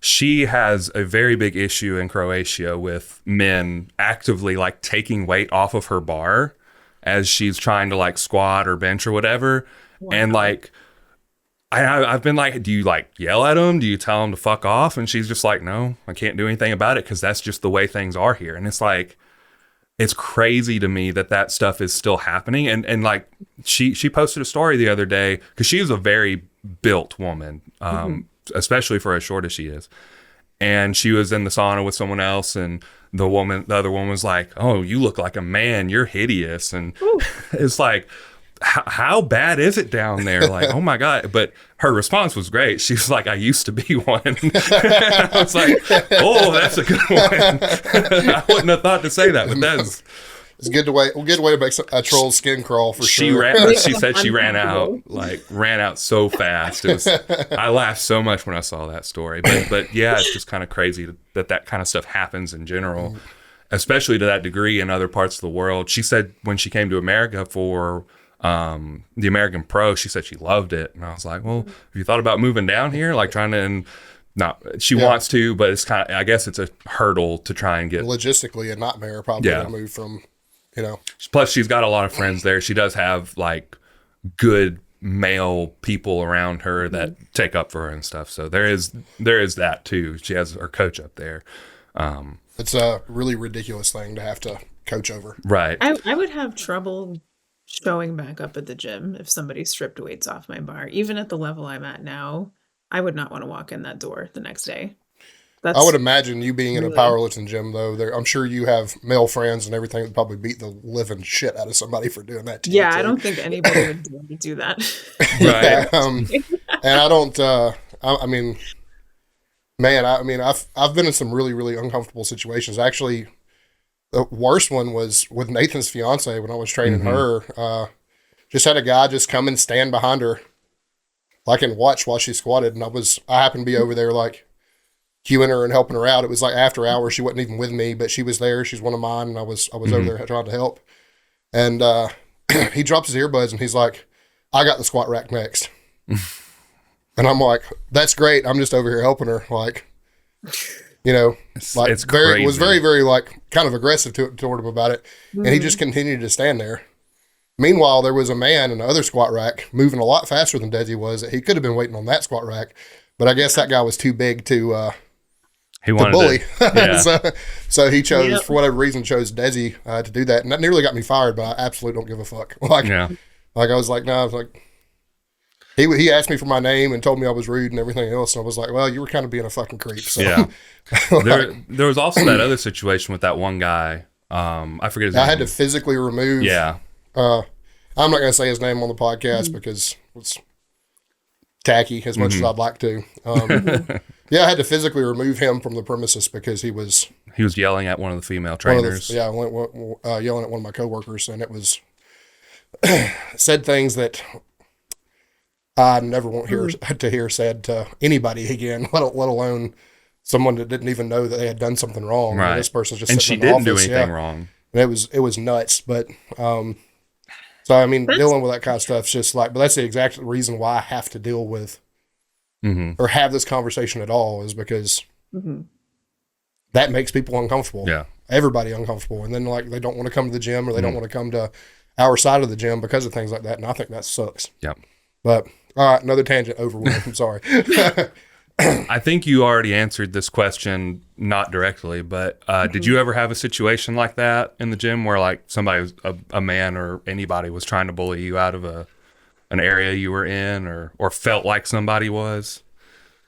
She has a very big issue in Croatia with men actively like taking weight off of her bar as she's trying to like squat or bench or whatever. Wow. And like, I've been like, do you like yell at them? Do you tell them to fuck off? And she's just like, no, I can't do anything about it because that's just the way things are here. And it's like, it's crazy to me that stuff is still happening. And like, she posted a story the other day because she is a very built woman, especially for as short as she is. And she was in the sauna with someone else, and the other woman was like, oh, you look like a man. You're hideous. And it's like, how bad is it down there? Like, oh my God. But her response was great. She was like, I used to be one. I was like, oh, that's a good one. I wouldn't have thought to say that, but that's... It's a good way to make a troll's skin crawl for sure. She said she ran out so fast. I laughed so much when I saw that story. But yeah, it's just kind of crazy that kind of stuff happens in general, especially to that degree in other parts of the world. She said when she came to America for the American Pro, she said she loved it. And I was like, well, have you thought about moving down here? Like trying to, and she wants to, but it's kind of, I guess it's a hurdle to try and get. Logistically a nightmare probably to move from, Plus she's got a lot of friends there. She does have like good male people around her that take up for her and stuff. So there is that too. She has her coach up there. It's a really ridiculous thing to have to coach over. Right. I would have trouble showing back up at the gym if somebody stripped weights off my bar. Even at the level I'm at now, I would not want to walk in that door the next day. I would imagine you being in a powerlifting gym, though. I'm sure you have male friends and everything that probably beat the living shit out of somebody for doing that to you. Yeah, I don't think anybody would do that. Right. And I don't. I mean, man. I've been in some really, really uncomfortable situations. Actually, the worst one was with Nathan's fiance when I was training her. Just had a guy just come and stand behind her, like, and watch while she squatted, and I happened to be over there like cueing her and helping her out. It was like after hours. She wasn't even with me, but she was there. She's one of mine, and I was over there trying to help. And he drops his earbuds and he's like, "I got the squat rack next." And I'm like, "That's great. I'm just over here helping her." Like, It's crazy. It was very, very like kind of aggressive toward him about it. And he just continued to stand there. Meanwhile, there was a man in the other squat rack moving a lot faster than Desi was. He could have been waiting on that squat rack, but I guess that guy was too big to bully. So he chose, for whatever reason, chose Desi to do that. And that nearly got me fired, but I absolutely don't give a fuck. Like I was like, no, I was like, he asked me for my name and told me I was rude and everything else. And I was like, well, you were kind of being a fucking creep. So. Yeah. There was also that other situation with that one guy. I forget his name. I had to physically remove. Yeah. I'm not going to say his name on the podcast because it's tacky as much as I'd like to. I had to physically remove him from the premises because he was yelling at one of the female trainers. Yelling at one of my coworkers, and it was said things that I never want to hear said to anybody again, let alone someone that didn't even know that they had done something wrong. Right. And this person's just and she didn't do anything wrong. And it was nuts, but so I mean, dealing with that kind of stuff is just like, but that's the exact reason why I have to deal with or have this conversation at all is because that makes people uncomfortable. Yeah, everybody uncomfortable, and then like they don't want to come to the gym or they don't want to come to our side of the gym because of things like that, and I think that sucks. Yeah, but all right, another tangent over with. I'm sorry. I think you already answered this question, not directly, but did you ever have a situation like that in the gym where like somebody, a man or anybody was trying to bully you out of an area you were in or felt like somebody was?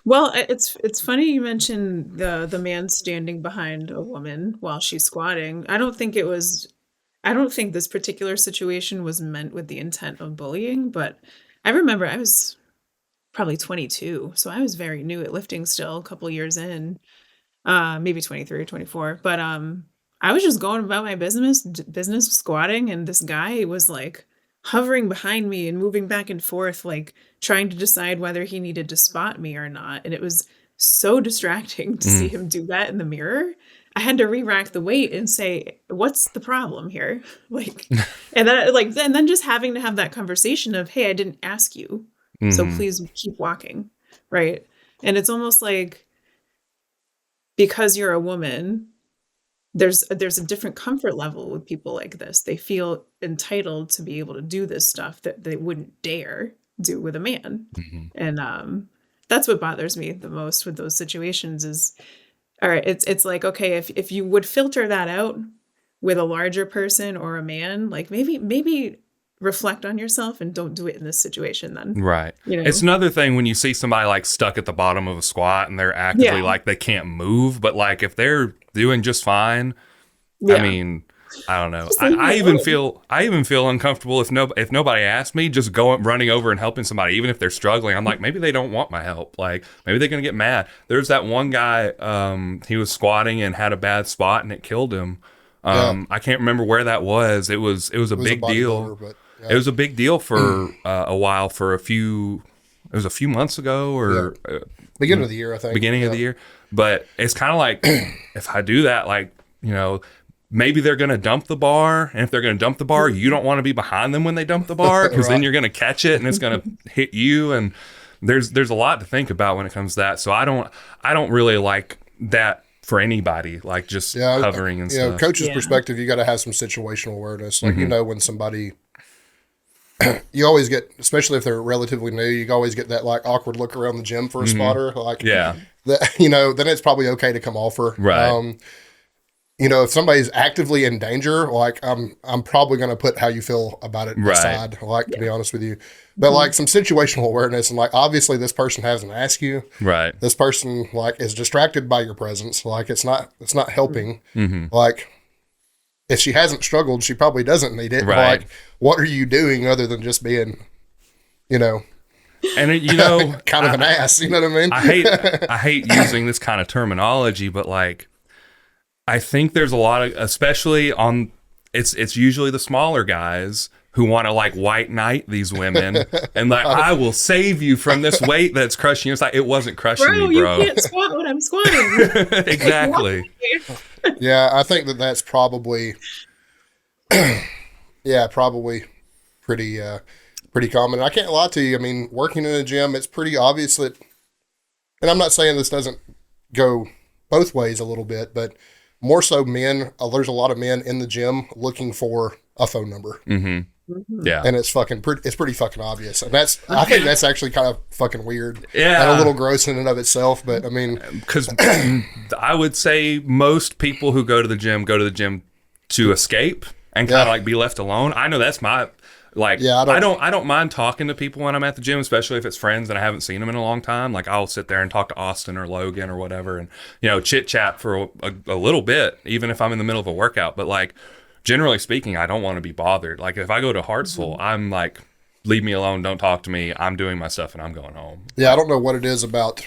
Well, it's funny you mentioned the man standing behind a woman while she's squatting. I don't think this particular situation was meant with the intent of bullying, but I remember I was probably 22. So I was very new at lifting still, a couple years in, maybe 23 or 24. But I was just going about my business squatting. And this guy was like hovering behind me and moving back and forth, like trying to decide whether he needed to spot me or not. And it was so distracting to see him do that in the mirror. I had to re-rack the weight and say, what's the problem here? Like, and then just having to have that conversation of, hey, I didn't ask you, so please keep walking, right? And it's almost like, because you're a woman, there's a different comfort level with people like this. They feel entitled to be able to do this stuff that they wouldn't dare do with a man. And that's what bothers me the most with those situations is, all right, it's like, okay, if you would filter that out with a larger person or a man, like maybe reflect on yourself and don't do it in this situation then. Right. It's another thing when you see somebody like stuck at the bottom of a squat and they're actively like they can't move, but like if they're doing just fine, I mean, I don't know. I even feel uncomfortable if nobody asked me, just running over and helping somebody, even if they're struggling. I'm like, maybe they don't want my help. Like maybe they're gonna get mad. There's that one guy, he was squatting and had a bad spot and it killed him. I can't remember where that was. It was a big deal. It was a big deal for a while, it was a few months ago or beginning of the year, I think. Beginning of the year. But it's kind of like, if I do that, like, maybe they're going to dump the bar. And if they're going to dump the bar, you don't want to be behind them when they dump the bar, because then you're going to catch it and it's going to hit you. And there's a lot to think about when it comes to that. So I don't really like that for anybody, like just hovering and stuff. Coach's perspective, you got to have some situational awareness. Like, when somebody, you always get, especially if they're relatively new, you always get that like awkward look around the gym for a spotter. Like, that, then it's probably okay to come offer. Right. If somebody's actively in danger, like I'm probably going to put how you feel about it aside, like, to be honest with you. But like some situational awareness, and like, obviously this person hasn't asked you. Right. This person like is distracted by your presence. Like it's not helping. Like, if she hasn't struggled, she probably doesn't need it. Right. Like, what are you doing other than just being, and kind of an ass, you know what I mean? I hate using this kind of terminology, but like, I think there's a lot of, especially on, it's usually the smaller guys who want to like white knight these women and like, I will save you from this weight that's crushing you. It's like, it wasn't crushing me, bro. You can't squat when I'm squatting. Exactly. Yeah, I think that's probably, probably pretty common. And I can't lie to you. I mean, working in a gym, it's pretty obvious that, and I'm not saying this doesn't go both ways a little bit, but more so men, there's a lot of men in the gym looking for a phone number. Yeah. And it's pretty fucking obvious. And I think that's actually kind of fucking weird. Yeah. And a little gross in and of itself, but I mean, because I would say most people who go to the gym to escape and kind of like be left alone. I know that's my, like, I don't mind talking to people when I'm at the gym, especially if it's friends and I haven't seen them in a long time. Like, I'll sit there and talk to Austin or Logan or whatever and, chit chat for a little bit, even if I'm in the middle of a workout. But like, generally speaking, I don't want to be bothered. Like, if I go to Hartsville, I'm like, leave me alone. Don't talk to me. I'm doing my stuff and I'm going home. Yeah. I don't know what it is about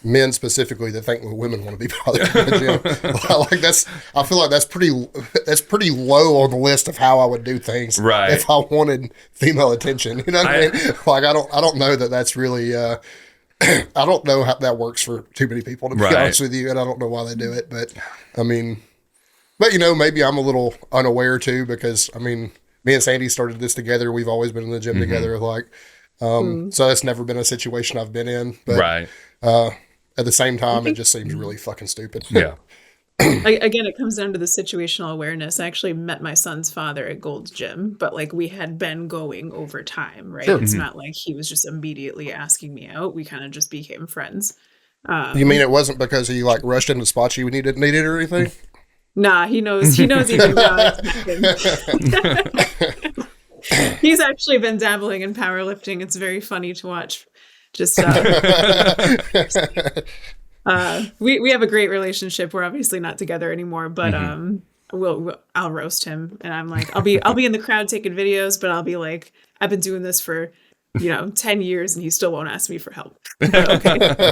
men specifically that think women want to be bothered in the gym. I feel like that's pretty low on the list of how I would do things. Right. If I wanted female attention, you know what I mean? Like, I don't know that's really, I don't know how that works for too many people, to be honest with you. And I don't know why they do it, but I mean, but maybe I'm a little unaware too, because I mean, me and Sandy started this together. We've always been in the gym together. Like, so that's never been a situation I've been in, but, at the same time, it just seems really fucking stupid. Yeah. Again, it comes down to the situational awareness. I actually met my son's father at Gold's Gym, but like we had been going over time, right? Sure. It's not like he was just immediately asking me out. We kind of just became friends. You mean it wasn't because he like rushed into spots you needed or anything? Nah, he knows even now. He's actually been dabbling in powerlifting. It's very funny to watch. Just we have a great relationship. We're obviously not together anymore, but I'll roast him, and I'm like, I'll be in the crowd taking videos, but I'll be like, I've been doing this for 10 years, and he still won't ask me for help. Okay.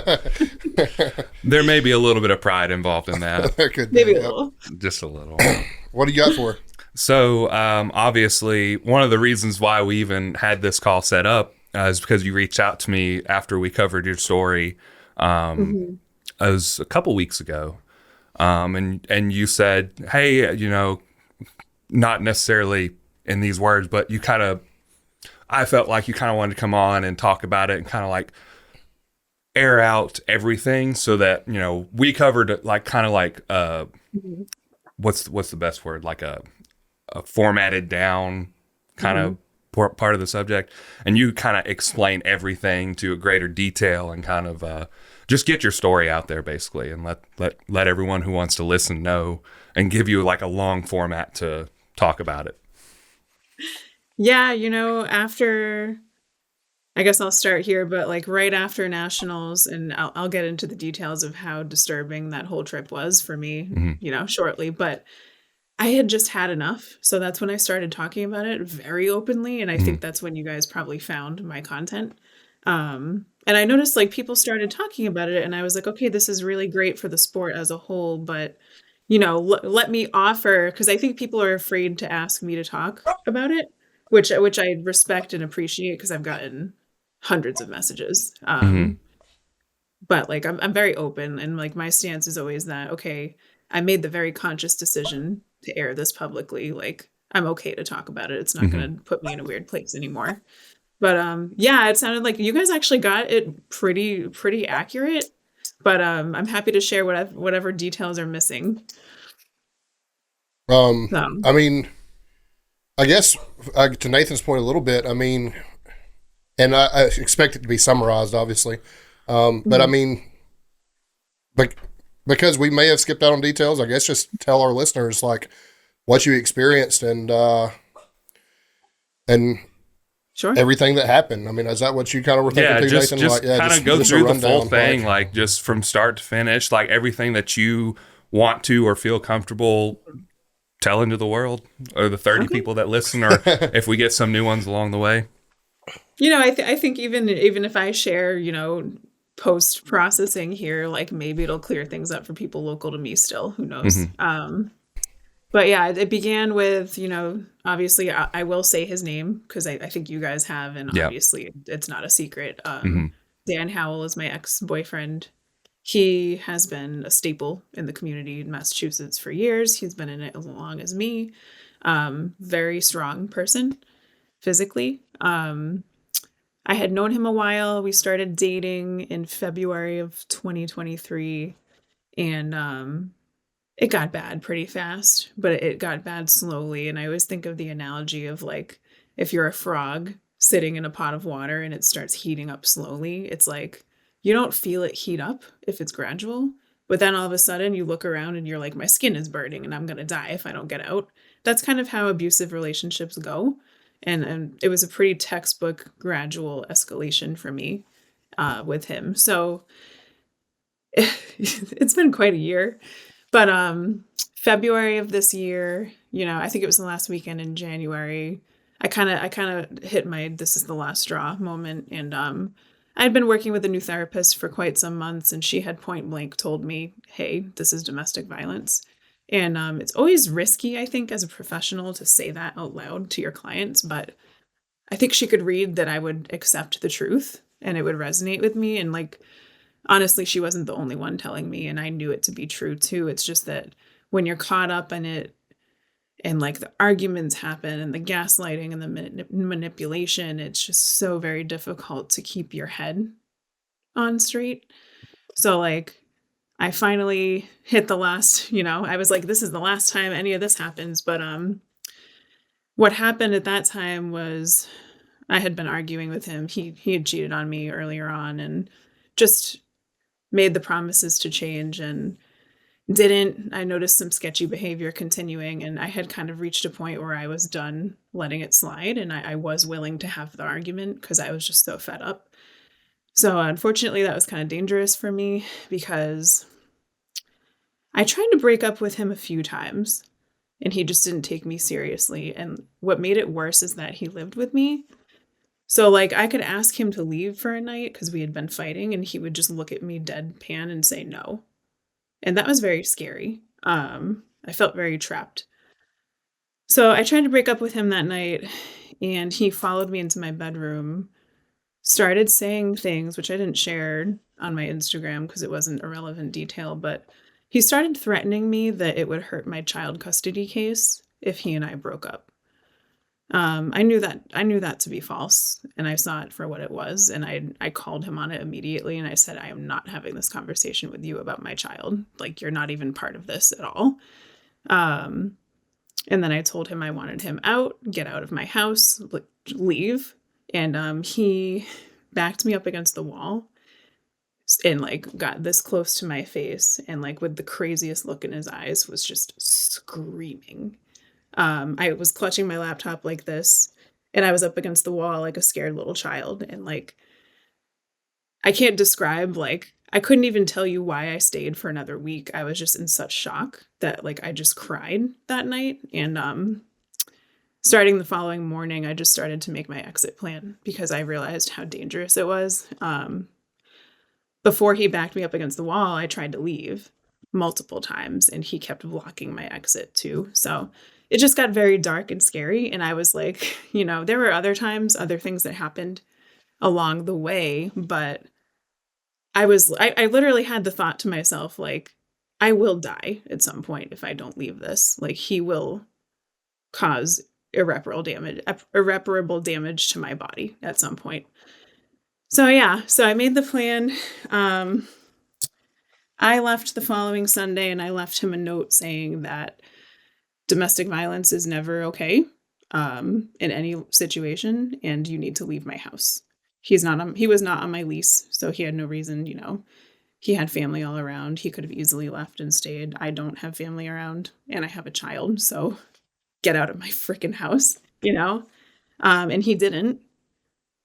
There may be a little bit of pride involved in that. There could maybe be, a little, just a little. What do you got for? So obviously, one of the reasons why we even had this call set up is because you reached out to me after we covered your story. It was a couple weeks ago. And you said, hey, not necessarily in these words, but I felt like you kind of wanted to come on and talk about it and kind of like air out everything so that, we covered like kind of like, what's the best word? Like a formatted down kind of part of the subject. And you kind of explain everything to a greater detail and kind of, just get your story out there basically and let everyone who wants to listen know and give you like a long format to talk about it. Yeah, after, I guess I'll start here, but like right after nationals, and I'll get into the details of how disturbing that whole trip was for me, shortly, but I had just had enough. So that's when I started talking about it very openly. And I think that's when you guys probably found my content. And I noticed like people started talking about it and I was like, okay, this is really great for the sport as a whole, but let me offer, because I think people are afraid to ask me to talk about it, which I respect and appreciate because I've gotten hundreds of messages. But like I'm very open and like my stance is always that, okay, I made the very conscious decision to air this publicly. Like I'm okay to talk about it. It's not going to put me in a weird place anymore. But yeah, it sounded like you guys actually got it pretty accurate. But I'm happy to share whatever details are missing. I mean, I guess to Nathan's point a little bit. I mean, and I expect it to be summarized, obviously. But I mean, because we may have skipped out on details, I guess just tell our listeners like what you experienced and sure. everything that happened. I mean, is that what you kind of were thinking too, just, Nathan? Just kind of go through the full thing, like just from start to finish, like everything that you want to or feel comfortable telling to the world or the 30 people that listen, or if we get some new ones along the way. I think even if I share, post processing here, like maybe it'll clear things up for people local to me still, who knows. But yeah, it began with, obviously I will say his name because I think you guys have, and obviously it's not a secret. Dan Howell is my ex-boyfriend. He has been a staple in the community in Massachusetts for years. He's been in it as long as me. Very strong person physically. I had known him a while. We started dating in February of 2023, and it got bad pretty fast, but it got bad slowly. And I always think of the analogy of like, if you're a frog sitting in a pot of water and it starts heating up slowly, it's like, you don't feel it heat up if it's gradual, but then all of a sudden you look around and you're like, my skin is burning and I'm going to die if I don't get out. That's kind of how abusive relationships go. And it was a pretty textbook gradual escalation for me with him. So it's been quite a year. But February of this year, I think it was the last weekend in January, I kind of hit my this is the last straw moment. And I'd been working with a new therapist for quite some months, and she had point blank told me, hey, this is domestic violence. And it's always risky, I think, as a professional to say that out loud to your clients. But I think she could read that I would accept the truth and it would resonate with me. And like, honestly, she wasn't the only one telling me, and I knew it to be true too. It's just that when you're caught up in it and like the arguments happen and the gaslighting and the manipulation, it's just so very difficult to keep your head on straight. So like, I finally hit the last, I was like, this is the last time any of this happens. But what happened at that time was I had been arguing with him. He had cheated on me earlier on and just made the promises to change and didn't. I noticed some sketchy behavior continuing, and I had kind of reached a point where I was done letting it slide, and I was willing to have the argument because I was just so fed up. So unfortunately, that was kind of dangerous for me because I tried to break up with him a few times and he just didn't take me seriously. And what made it worse is that he lived with me. So like I could ask him to leave for a night because we had been fighting, and he would just look at me deadpan and say no. And that was very scary. I felt very trapped. So I tried to break up with him that night, and he followed me into my bedroom, started saying things which I didn't share on my Instagram because it wasn't a relevant detail, but he started threatening me that it would hurt my child custody case if he and I broke up. I knew that to be false, and I saw it for what it was, and I called him on it immediately, and I said, I am not having this conversation with you about my child. Like, you're not even part of this at all. And then I told him I wanted him out, get out of my house, leave. And he backed me up against the wall and like got this close to my face, and like with the craziest look in his eyes was just screaming. I was clutching my laptop like this, and I was up against the wall like a scared little child. And like, I can't describe, like, I couldn't even tell you why I stayed for another week. I was just in such shock that like I just cried that night. And starting the following morning, I just started to make my exit plan because I realized how dangerous it was. Before he backed me up against the wall, I tried to leave multiple times, and he kept blocking my exit too. So it just got very dark and scary. And I was like, you know, there were other things that happened along the way, but I literally had the thought to myself, like, I will die at some point if I don't leave this. Like, he will cause irreparable damage to my body at some point. So yeah, so I made the plan. I left the following Sunday, and I left him a note saying that domestic violence is never okay in any situation, and you need to leave my house. He was not on my lease, so he had no reason, you know. He had family all around. He could have easily left and stayed. I don't have family around, and I have a child, so get out of my freaking house, you know? And he didn't.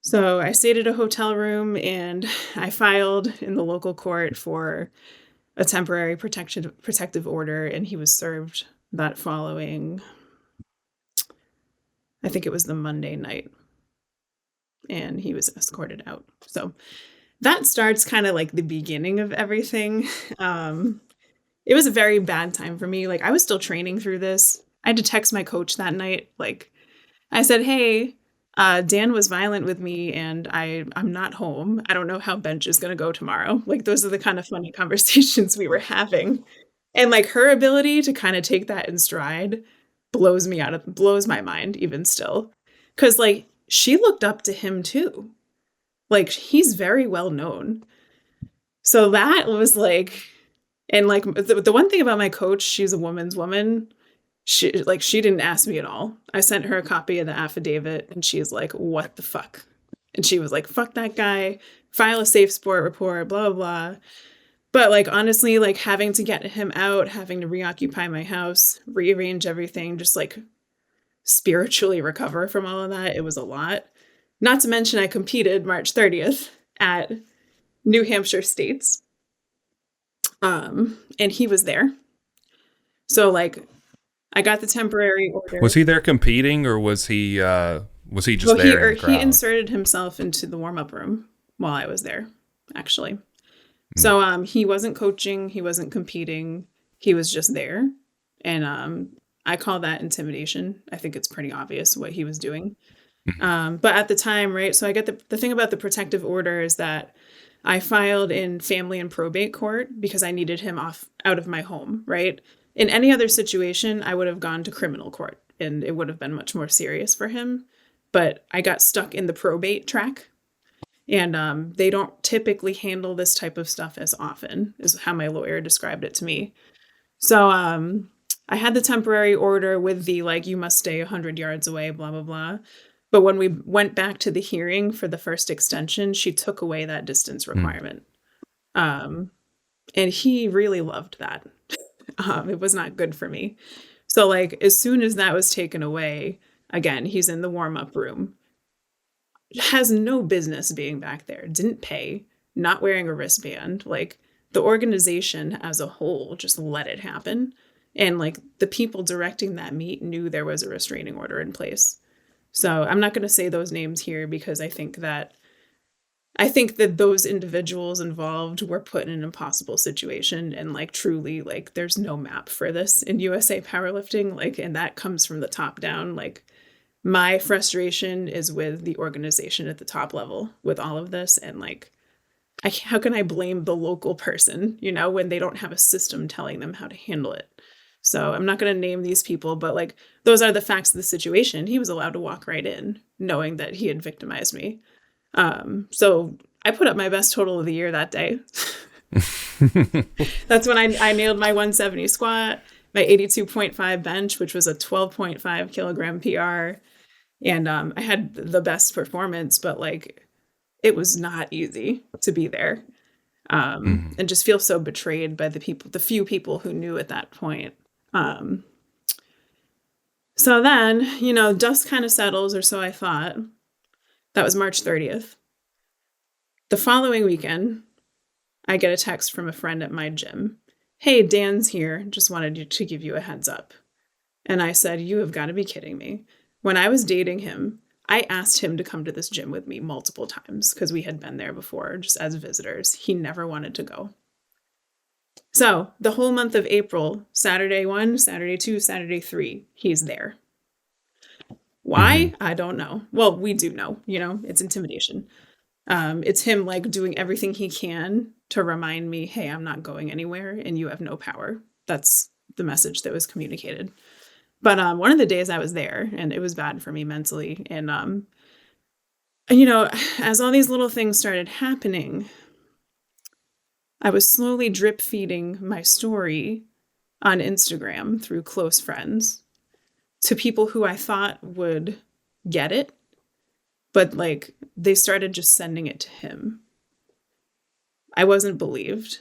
So I stayed at a hotel room, and I filed in the local court for a temporary protective order, and he was served that following, I think it was the Monday night, and he was escorted out. So that starts kind of like the beginning of everything. It was a very bad time for me. Like, I was still training through this. I had to text my coach that night. Like, I said, hey, Dan was violent with me, and I'm not home. I don't know how bench is going to go tomorrow. Like, those are the kind of funny conversations we were having. And like, her ability to kind of take that in stride blows my mind even still. 'Cause like, she looked up to him too. Like, he's very well known. So that was like, and like the one thing about my coach, she's a woman's woman. She didn't ask me at all. I sent her a copy of the affidavit, and she's like, what the fuck? And she was like, fuck that guy, file a safe sport report, blah, blah, blah. But like, honestly, like, having to get him out, having to reoccupy my house, rearrange everything, just like spiritually recover from all of that, it was a lot. Not to mention, I competed March 30th at New Hampshire States. And he was there. So like, I got the temporary order. Was he there competing, or was he just there in the crowd? He inserted himself into the warm-up room while I was there, actually. So he wasn't coaching, he wasn't competing, he was just there. And I call that intimidation. I think it's pretty obvious what he was doing. But at the time, right, so I get the thing about the protective order is that I filed in family and probate court because I needed him out of my home, right? In any other situation, I would have gone to criminal court, and it would have been much more serious for him. But I got stuck in the probate track, and they don't typically handle this type of stuff as often, is how my lawyer described it to me. So I had the temporary order with the, like, you must stay 100 yards away, blah, blah, blah. But when we went back to the hearing for the first extension, she took away that distance requirement. And he really loved that. It was not good for me. So like, as soon as that was taken away, again, he's in the warm-up room, has no business being back there, didn't pay, not wearing a wristband. Like, the organization as a whole just let it happen. And like, the people directing that meet knew there was a restraining order in place. So I'm not going to say those names here because I think that those individuals involved were put in an impossible situation, and like, truly, like, there's no map for this in USA powerlifting. Like, and that comes from the top down. Like, my frustration is with the organization at the top level with all of this. And like, how can I blame the local person, you know, when they don't have a system telling them how to handle it? So I'm not going to name these people, but like those are the facts of the situation. He was allowed to walk right in knowing that he had victimized me. So I put up my best total of the year that day. That's when I nailed my 170 squat, my 82.5 bench, which was a 12.5 kilogram PR. And I had the best performance, but like it was not easy to be there. And just feel so betrayed by the few people who knew at that point. So then, you know, dust kind of settles, or so I thought. That was March 30th. The following weekend, I get a text from a friend at my gym. Hey, Dan's here. Just wanted to give you a heads up. And I said, you have got to be kidding me. When I was dating him, I asked him to come to this gym with me multiple times because we had been there before just as visitors. He never wanted to go. So the whole month of April, Saturday 1, Saturday 2, Saturday 3, he's there. Why? I don't know. Well, we do know, you know, it's intimidation. It's him like doing everything he can to remind me, hey, I'm not going anywhere and you have no power. That's the message that was communicated. But one of the days I was there, and it was bad for me mentally. And, you know, as all these little things started happening, I was slowly drip feeding my story on Instagram through close friends to people who I thought would get it. But like they started just sending it to him. I wasn't believed.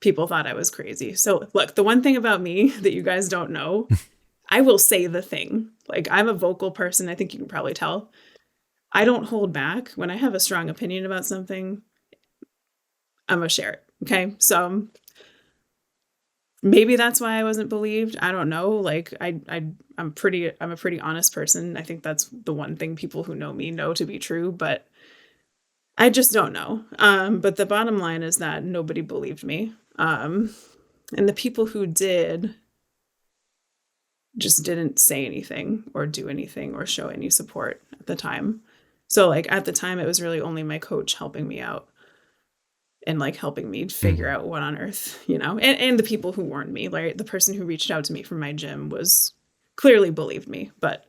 People thought I was crazy. So look, the one thing about me that you guys don't know, I will say the thing. Like I'm a vocal person. I think you can probably tell. I don't hold back. When I have a strong opinion about something, I'm gonna share it. Okay. So maybe that's why I wasn't believed. I don't know. Like I'm a pretty honest person. I think that's the one thing people who know me know to be true, but I just don't know. But the bottom line is that nobody believed me. And the people who did just didn't say anything or do anything or show any support at the time. So like at the time, it was really only my coach helping me out and like helping me figure out what on earth, you know, and the people who warned me, like the person who reached out to me from my gym was clearly believed me. But,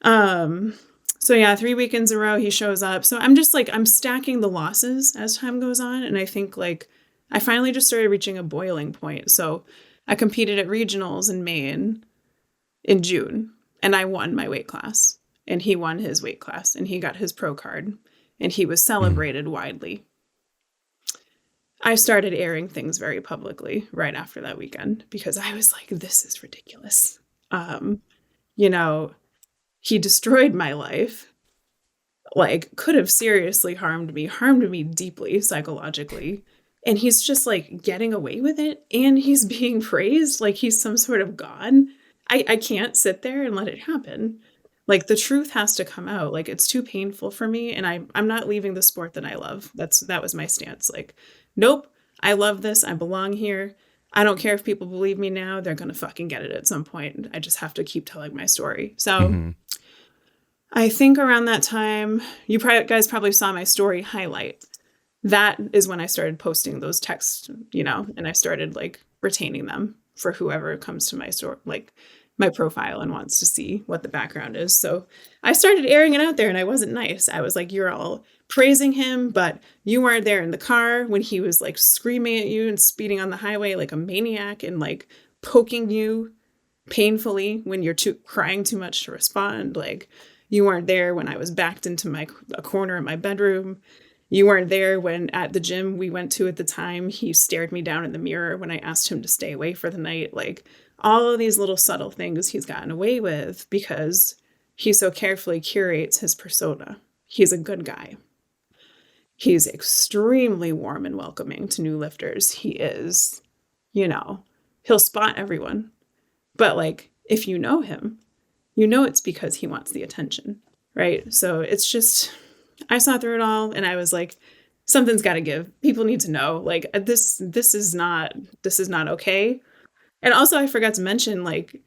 so yeah, 3 weekends in a row, he shows up. So I'm just like, I'm stacking the losses as time goes on. And I think like, I finally just started reaching a boiling point. So I competed at regionals in Maine in June and I won my weight class and he won his weight class and he got his pro card and he was celebrated widely. I started airing things very publicly right after that weekend because I was like, this is ridiculous. You know, he destroyed my life, like could have seriously harmed me deeply psychologically. And he's just like getting away with it. And he's being praised like he's some sort of god. I can't sit there and let it happen. Like the truth has to come out. Like it's too painful for me. And I'm not leaving the sport that I love. That was my stance. Like, nope, I love this. I belong here. I don't care if people believe me now. They're going to fucking get it at some point. I just have to keep telling my story. So I think around that time, guys probably saw my story highlight. That is when I started posting those texts, you know, and I started like retaining them for whoever comes to my store, like my profile and wants to see what the background is. So I started airing it out there and I wasn't nice. I was like, you're all praising him, but you weren't there in the car when he was like screaming at you and speeding on the highway like a maniac and like poking you painfully when you're crying too much to respond. Like you weren't there when I was backed into a corner in my bedroom. You weren't there when at the gym we went to at the time, he stared me down in the mirror when I asked him to stay away for the night. Like all of these little subtle things he's gotten away with because he so carefully curates his persona. He's a good guy. He's extremely warm and welcoming to new lifters. He is, you know, he'll spot everyone. But like, if you know him, you know it's because he wants the attention, right? So it's just, I saw through it all and I was like, something's got to give. People need to know, like, this is not okay. And also I forgot to mention, like,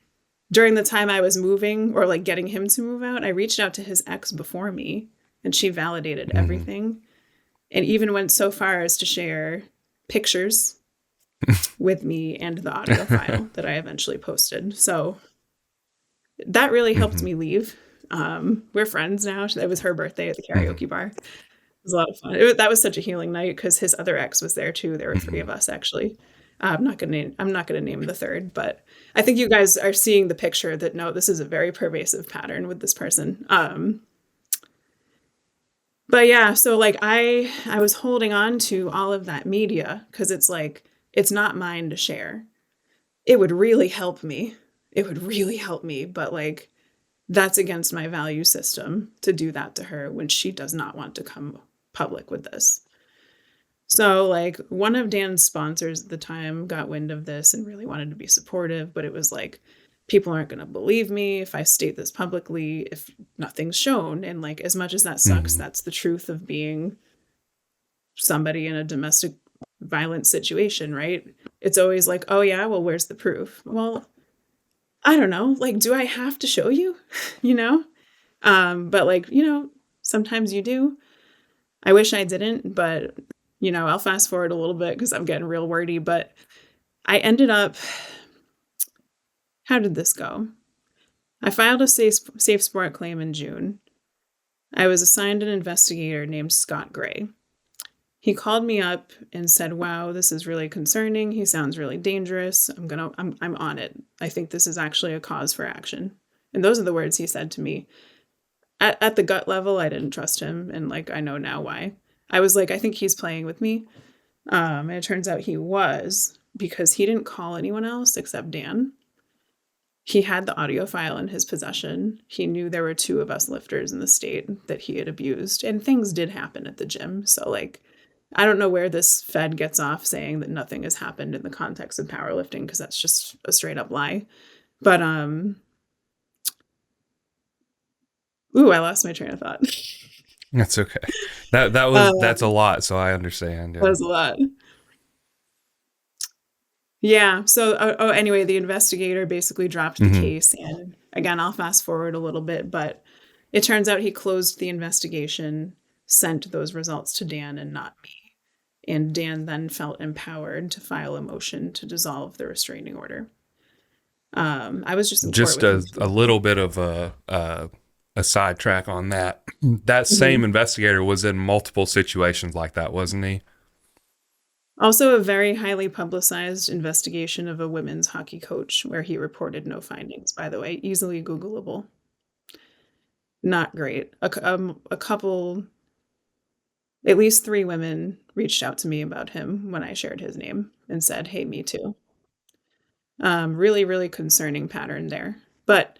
during the time I was moving or like getting him to move out, I reached out to his ex before me and she validated everything. and even went so far as to share pictures with me and the audio file that I eventually posted. So that really helped me leave. We're friends now. It was her birthday at the karaoke bar. It was a lot of fun. That was such a healing night because his other ex was there too. There were three of us actually. I'm not gonna name the third, but I think you guys are seeing the picture that no, this is a very pervasive pattern with this person. But yeah, so like I was holding on to all of that media because it's like it's not mine to share. It would really help me. It would really help me, but like that's against my value system to do that to her when she does not want to come public with this. So like one of Dan's sponsors at the time got wind of this and really wanted to be supportive, but it was like people aren't going to believe me if I state this publicly if nothing's shown. And like as much as that sucks, that's the truth of being somebody in a domestic violence situation, right? It's always like, oh yeah, well, where's the proof? Well, I don't know. Like, do I have to show you? You know? But like, sometimes you do. I wish I didn't, but I'll fast forward a little bit because I'm getting real wordy, but I ended up, how did this go? I filed a safe sport claim in June. I was assigned an investigator named Scott Gray. He called me up and said, wow, this is really concerning. He sounds really dangerous. I'm on it. I think this is actually a cause for action. And those are the words he said to me. At the gut level, I didn't trust him. And like, I know now why. I was like, I think he's playing with me. And it turns out he was, because he didn't call anyone else except Dan. He had the audio file in his possession. He knew there were 2 of us lifters in the state that he had abused. And things did happen at the gym. So like, I don't know where this Fed gets off saying that nothing has happened in the context of powerlifting, because that's just a straight up lie. But I lost my train of thought. That's okay. That's a lot, so I understand. Yeah. That was a lot. Yeah. So anyway, the investigator basically dropped the case, and again, I'll fast forward a little bit, but it turns out he closed the investigation, sent those results to Dan and not me. And Dan then felt empowered to file a motion to dissolve the restraining order. I was just in just a little bit of a sidetrack on that. That same investigator was in multiple situations like that, wasn't he? Also, a very highly publicized investigation of a women's hockey coach where he reported no findings. By the way, easily Googleable. Not great. A couple. At least 3 women reached out to me about him when I shared his name and said, hey, me too. Really, really concerning pattern there. But,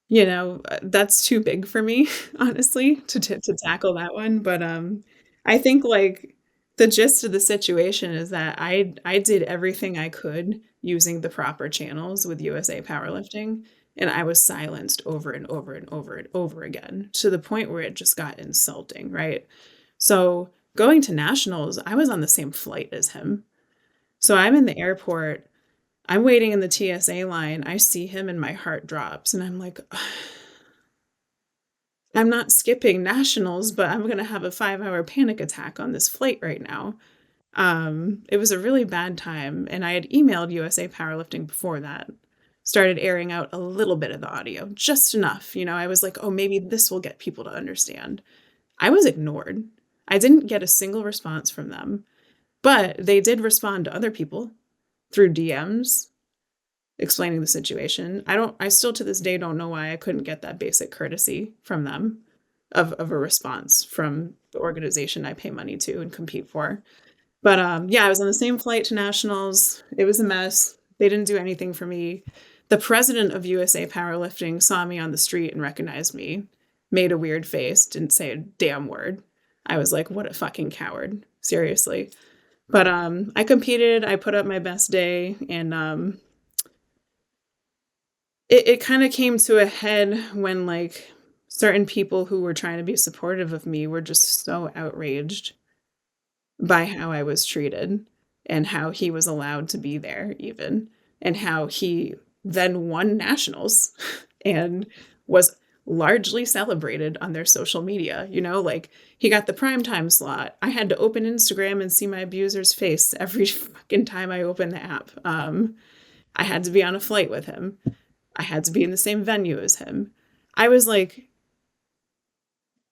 that's too big for me, honestly, to tackle that one. But I think like the gist of the situation is that I did everything I could using the proper channels with USA Powerlifting. And I was silenced over and over and over and over again to the point where it just got insulting, right? So going to nationals, I was on the same flight as him. So I'm in the airport. I'm waiting in the TSA line. I see him and my heart drops. And I'm like, I'm not skipping nationals, but I'm going to have a 5-hour panic attack on this flight right now. It was a really bad time. And I had emailed USA Powerlifting before that. Started airing out a little bit of the audio, just enough. I was like, oh, maybe this will get people to understand. I was ignored. I didn't get a single response from them, but they did respond to other people through DMs explaining the situation. I still to this day don't know why I couldn't get that basic courtesy from them of a response from the organization I pay money to and compete for. But I was on the same flight to nationals. It was a mess. They didn't do anything for me. The president of USA Powerlifting saw me on the street and recognized me, made a weird face, didn't say a damn word. I was like, what a fucking coward. Seriously. But I competed. I put up my best day. And it kind of came to a head when like certain people who were trying to be supportive of me were just so outraged by how I was treated and how he was allowed to be there even. And how he then won nationals and was largely celebrated on their social media. You know, like he got the primetime slot. I had to open Instagram and see my abuser's face every fucking time I opened the app. I had to be on a flight with him. I had to be in the same venue as him. I was like,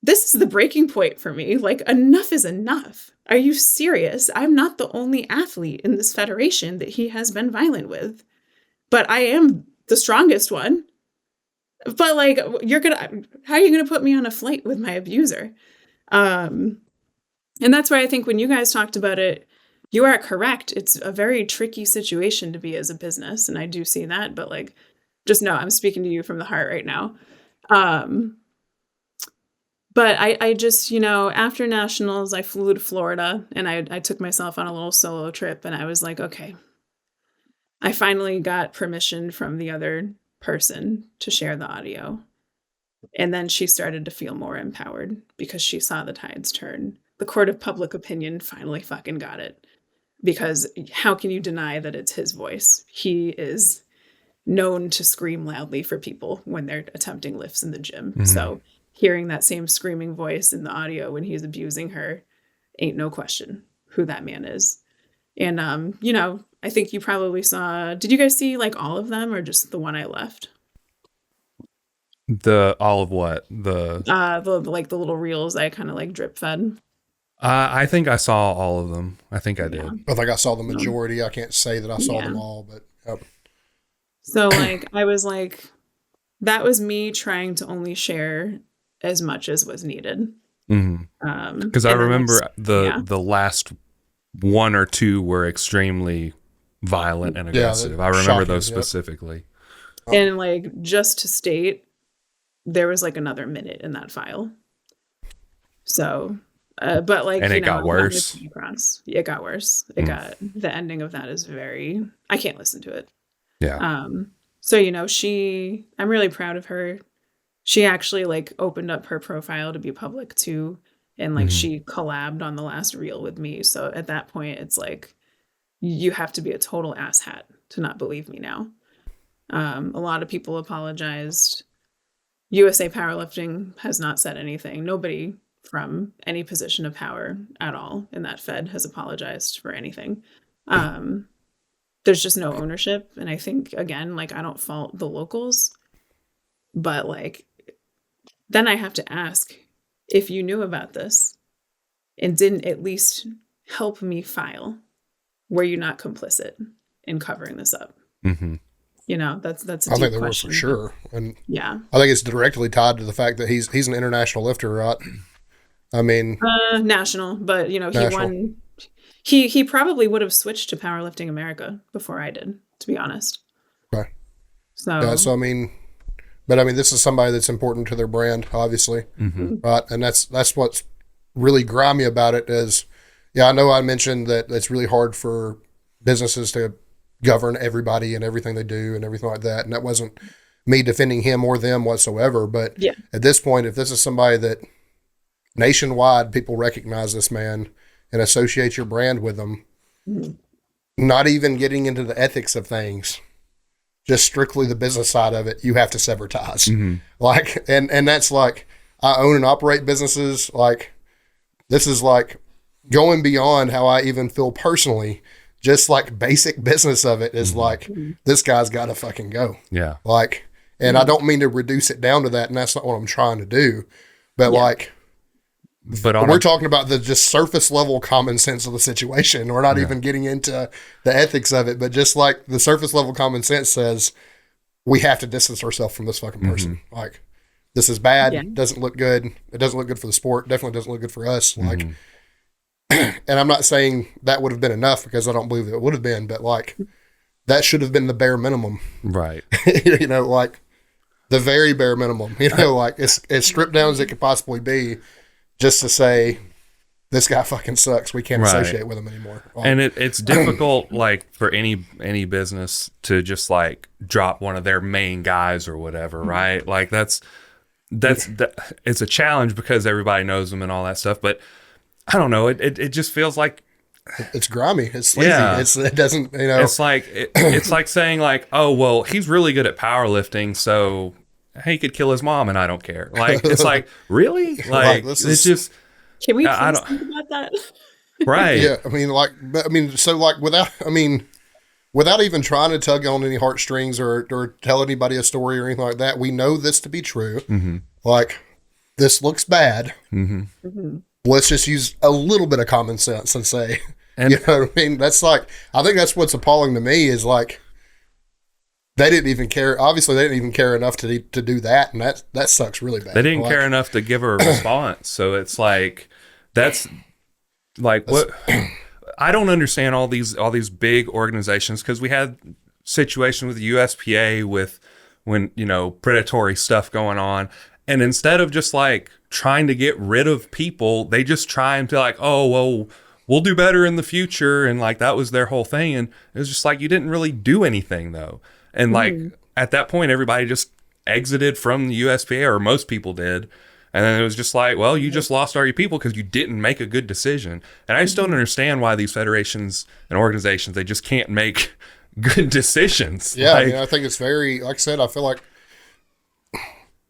this is the breaking point for me. Like, enough is enough. Are you serious? I'm not the only athlete in this federation that he has been violent with, but I am the strongest one. But like, how are you gonna put me on a flight with my abuser? And that's why I think when you guys talked about it, you are correct. It's a very tricky situation to be as a business, and I do see that. But like, just know I'm speaking to you from the heart right now. But I just, after nationals, I flew to Florida and I took myself on a little solo trip, and I was like, okay, I finally got permission from the other person to share the audio. And then she started to feel more empowered because she saw the tides turn. The court of public opinion finally fucking got it, because how can you deny that it's his voice? He is known to scream loudly for people when they're attempting lifts in the gym. Mm-hmm. So hearing that same screaming voice in the audio when he's abusing her, ain't no question who that man is. And, I think you probably saw, did you guys see like all of them or just the one I left? All of what? The little reels I kind of like drip fed. I think I saw all of them. I think I did. I think I saw the majority. I can't say that I saw them all, but. Yep. So like, I was like, that was me trying to only share as much as was needed. Because I remember the last one or two were extremely violent and aggressive. I remember those specifically. And like, just to state, there was like another minute in that file. So, but like, and it got worse. It got worse. The ending of that is I can't listen to it. Yeah. So, I'm really proud of her. She actually like opened up her profile to be public too. And like, she collabed on the last reel with me. So at that point, it's like, you have to be a total asshat to not believe me now. A lot of people apologized. USA Powerlifting has not said anything. Nobody from any position of power at all in that Fed has apologized for anything. There's just no ownership. And I think, again, like, I don't fault the locals, but like, then I have to ask, if you knew about this and didn't at least help me file, were you not complicit in covering this up? Mm-hmm. That's a deep I think they question. were for sure. And yeah, I think it's directly tied to the fact that he's an international lifter, right? I mean, national, but he won. He probably would have switched to Powerlifting America before I did, to be honest. Okay. So I mean, this is somebody that's important to their brand, obviously, right? And that's what's really grimy about it is, I know I mentioned that it's really hard for businesses to govern everybody and everything they do and everything like that. And that wasn't me defending him or them whatsoever. But at this point, if this is somebody that nationwide people recognize this man and associate your brand with them, not even getting into the ethics of things, just strictly the business side of it, you have to sever ties. Like, and that's like, I own and operate businesses. Like, this is like going beyond how I even feel personally. Just like basic business of it is like, this guy's got to fucking go. Yeah. Like, and I don't mean to reduce it down to that, and that's not what I'm trying to do. But like, we're talking about the just surface level common sense of the situation. We're not even getting into the ethics of it, but just like the surface level common sense says, we have to distance ourselves from this fucking person. Like, this is bad. It doesn't look good. It doesn't look good for the sport. Definitely doesn't look good for us. Like, and I'm not saying that would have been enough, because I don't believe it would have been, but like, that should have been the bare minimum. Right. Like the very bare minimum, like as stripped down as it could possibly be, just to say, this guy fucking sucks. We can't associate with him anymore. Like, and it's difficult, like, for any business to just like drop one of their main guys or whatever, right? Like that's it's a challenge because everybody knows them and all that stuff. But I don't know. It just feels like it's grimy. It's sleazy. Yeah. It doesn't. It's like it's like saying like, oh well, he's really good at powerlifting, so he could kill his mom and I don't care. Like, it's like, really? Like, this it's is- just, Can we I please don't- think about that? right. Yeah, I mean, like, but, I mean, so like without even trying to tug on any heartstrings or tell anybody a story or anything like that, we know this to be true. Mm-hmm. Like, this looks bad. Mm-hmm. Let's just use a little bit of common sense and say, And- you know what I mean? That's like, I think that's what's appalling to me is like, they didn't even care. Obviously, they didn't even care enough to do that, and that sucks really bad. They didn't Like, care enough to give her a response. So it's like, that's like what I don't understand all these big organizations, because we had situation with the USPA with when, you know, predatory stuff going on. And instead of just like trying to get rid of people, they just try and be like, oh, well, we'll do better in the future. And like, that was their whole thing. And it was just like, you didn't really do anything though. And like at that point, everybody just exited from the USPA, or most people did. And then it was just like, well, you just lost all your people because you didn't make a good decision. And I just don't understand why these federations and organizations, they just can't make good decisions. Yeah, Like, I mean, I think it's very, like I said, I feel like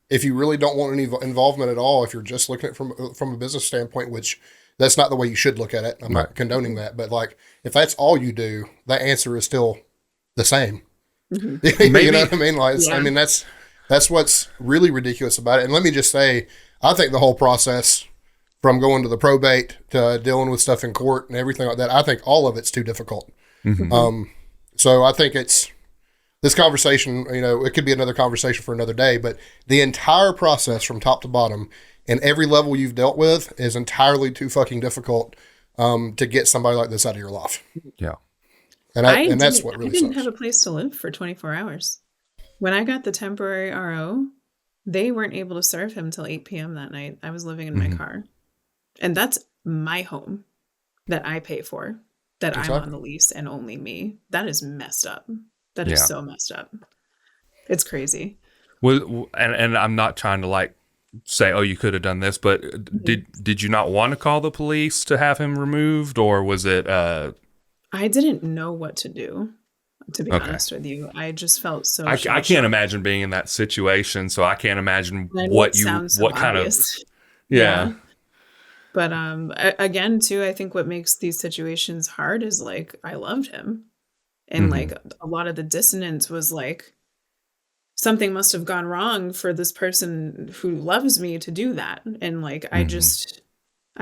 if you really don't want any involvement at all, if you're just looking at it from a business standpoint, which that's not the way you should look at it. I'm not condoning that, but like if that's all you do, the answer is still the same. Mm-hmm. You know what I mean? Like, I mean, that's what's really ridiculous about it. And let me just say, I think the whole process from going to the probate to dealing with stuff in court and everything like that, I think all of it's too difficult. Mm-hmm. So I think it's this conversation, you know, it could be another conversation for another day, but the entire process from top to bottom and every level you've dealt with is entirely too fucking difficult to get somebody like this out of your life. yeah. And that's what really I didn't sucks. have a place to live for 24 hours. When I got the temporary RO, they weren't able to serve him till 8 p.m. that night. I was living in my car. And that's my home that I pay for, that I'm on the lease and only me. That is messed up. That is so messed up. It's crazy. Well, and I'm not trying to like say, oh, you could have done this, but did you not want to call the police to have him removed, or was it? I didn't know what to do, to be honest with you. I just felt so. I can't imagine being in that situation, so I can't imagine what kind of. Yeah. But again, too, I think what makes these situations hard is like I loved him, and like a lot of the dissonance was like something must have gone wrong for this person who loves me to do that, and like I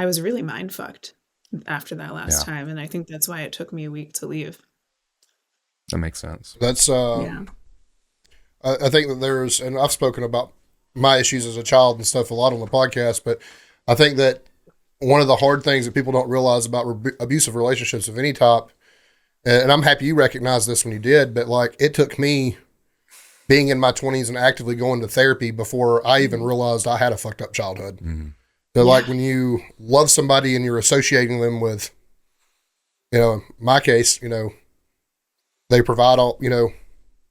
was really mind fucked after that last time, and I think that's why it took me a week to leave. That makes sense. That's I think that there's, and I've spoken about my issues as a child and stuff a lot on the podcast, but I think that one of the hard things that people don't realize about abusive relationships of any type, and I'm happy you recognized this when you did, but like it took me being in my 20s and actively going to therapy before I even realized I had a fucked up childhood. So like when you love somebody and you're associating them with, you know, in my case, you know, they provide all, you know,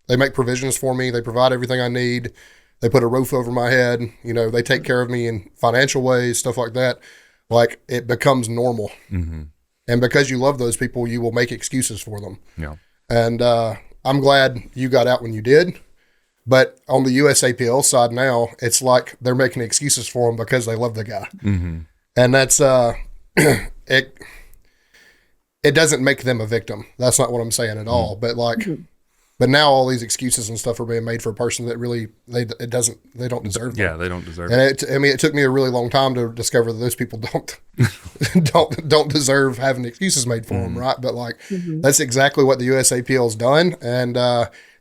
they make provisions for me. They provide everything I need. They put a roof over my head. You know, they take care of me in financial ways, stuff like that. Like it becomes normal. And because you love those people, you will make excuses for them. Yeah. And I'm glad you got out when you did. But on the USAPL side now, it's like they're making excuses for him because they love the guy. And that's, it doesn't make them a victim. That's not what I'm saying at all. But like, but now all these excuses and stuff are being made for a person that really, they don't deserve them. Yeah, they don't deserve And it. it took me a really long time to discover that those people don't deserve having excuses made for them. Right. But like, that's exactly what the USAPL has done. And,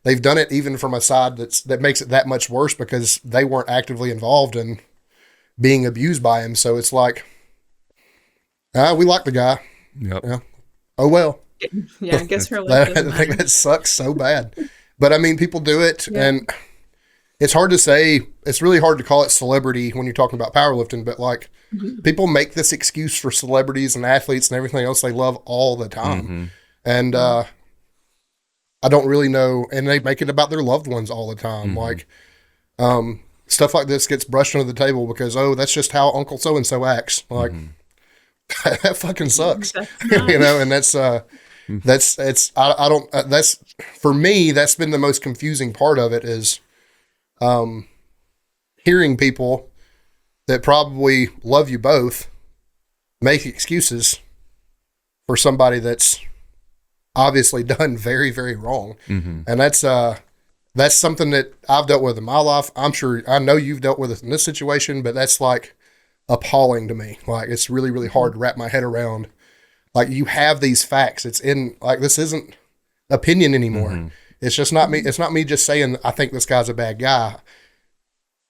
they've done it even from a side that makes it that much worse because they weren't actively involved in being abused by him. So it's like, we like the guy. Yep. Yeah. Oh, well. Yeah, I guess her life doesn't I think matter. that sucks so bad. But I mean, people do it, and it's hard to say. It's really hard to call it celebrity when you're talking about powerlifting. But like, people make this excuse for celebrities and athletes and everything else they love all the time, and I don't really know. And they make it about their loved ones all the time. Like, stuff like this gets brushed under the table because that's just how Uncle so and so acts. Like, that fucking sucks, you know. And that's I don't. That's for me. That's been the most confusing part of it is, hearing people that probably love you both make excuses for somebody that's obviously done very, very wrong. Mm-hmm. And that's something that I've dealt with in my life. I'm sure, I know you've dealt with it in this situation, but that's like appalling to me. Like, it's really, really hard to wrap my head around. Like, you have these facts. It's in, like, this isn't opinion anymore. Mm-hmm. It's just not me. It's not me just saying, I think this guy's a bad guy.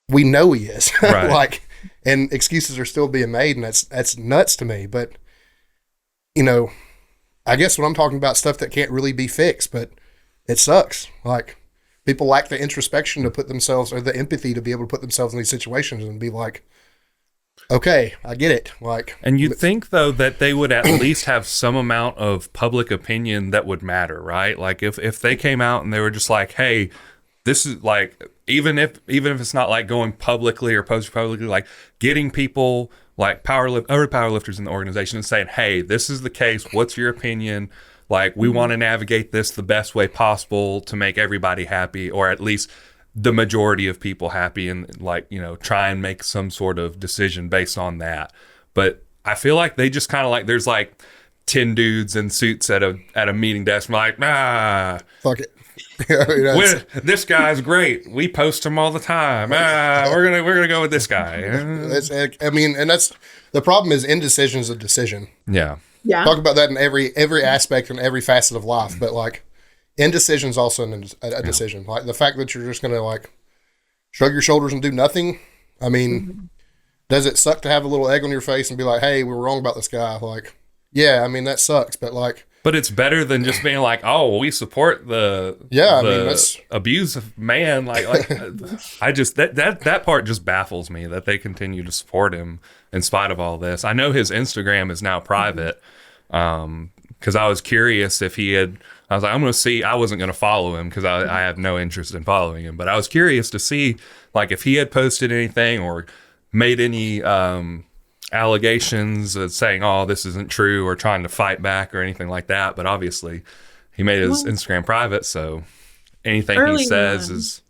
We know he is. Right. Like, and excuses are still being made, and that's nuts to me. But, you know, I guess when I'm talking about stuff that can't really be fixed, but it sucks. Like, people lack the introspection to put themselves, or the empathy to be able to put themselves in these situations and be like, okay, I get it. Like, and you'd think though that they would at least have some amount of public opinion that would matter, right? Like if they came out and they were just like, hey, this is like, even if it's not like going publicly or posting publicly, like getting people like other powerlifters in the organization and saying, hey, this is the case. What's your opinion? Like, we want to navigate this the best way possible to make everybody happy, or at least the majority of people happy, and like, you know, try and make some sort of decision based on that. But I feel like they just kind of like, there's like 10 dudes in suits at a meeting desk, like, fuck it. I mean, this guy's great. We post him all the time. We're gonna go with this guy. I mean, and that's the problem, is indecision is a decision. Yeah. Yeah. Talk about that in every aspect and every facet of life. But like, indecision is also a decision. Like, the fact that you're just going to like shrug your shoulders and do nothing. I mean, does it suck to have a little egg on your face and be like, hey, we were wrong about this guy? Like, yeah, I mean, that sucks. But like, but it's better than just being like, oh, we support the I mean, that's abusive man. Like I just, that part just baffles me, that they continue to support him in spite of all this. I know his Instagram is now private, because I was curious if he had, I was like, I'm going to see, I wasn't going to follow him because I have no interest in following him, but I was curious to see like if he had posted anything or made any allegations of saying, oh, this isn't true, or trying to fight back or anything like that. But obviously he made his Instagram private, so anything he says is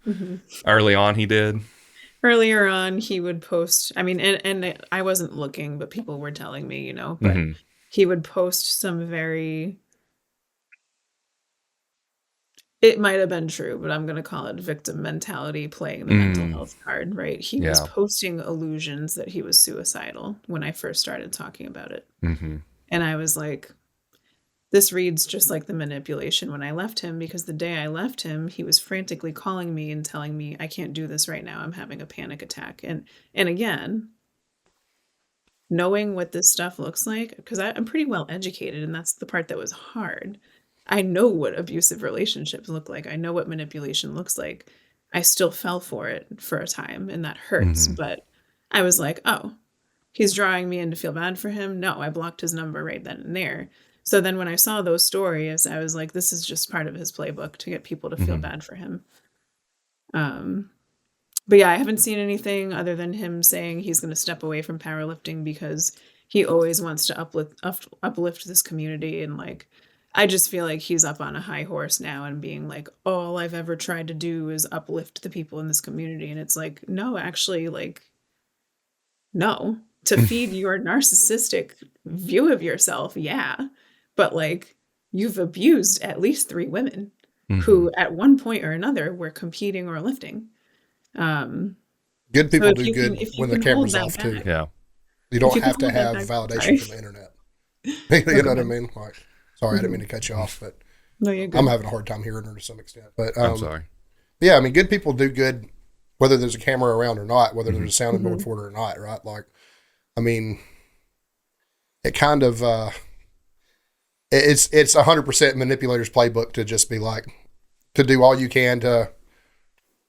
early on he did. Earlier on, he would post, I mean, and I wasn't looking, but people were telling me, you know, but he would post some very, it might have been true, but I'm going to call it victim mentality, playing the mental health card, right? He was posting illusions that he was suicidal when I first started talking about it. And I was like, this reads just like the manipulation when I left him, because the day I left him, he was frantically calling me and telling me, I can't do this right now. I'm having a panic attack. And again, knowing what this stuff looks like, because I'm pretty well educated, and that's the part that was hard. I know what abusive relationships look like. I know what manipulation looks like. I still fell for it for a time, and that hurts. But I was like, oh, he's drawing me in to feel bad for him. No, I blocked his number right then and there. So then when I saw those stories, I was like, this is just part of his playbook to get people to feel bad for him. But yeah, I haven't seen anything other than him saying he's going to step away from powerlifting because he always wants to uplift this community. And like, I just feel like he's up on a high horse now and being like, all I've ever tried to do is uplift the people in this community. And it's like, no, actually, like, no. To feed your narcissistic view of yourself, yeah. But like, you've abused at least 3 women who at one point or another were competing or lifting. Good people do good when the camera's off too. Yeah. You don't have to have validation from the internet. You know what I mean? Like, sorry, I didn't mean to cut you off, but no, you're good. I'm having a hard time hearing her to some extent. But I'm sorry. Yeah, I mean, good people do good whether there's a camera around or not, whether there's a sounding board for it or not, right? Like, I mean, it kind of it's 100% manipulator's playbook to just be like, to do all you can to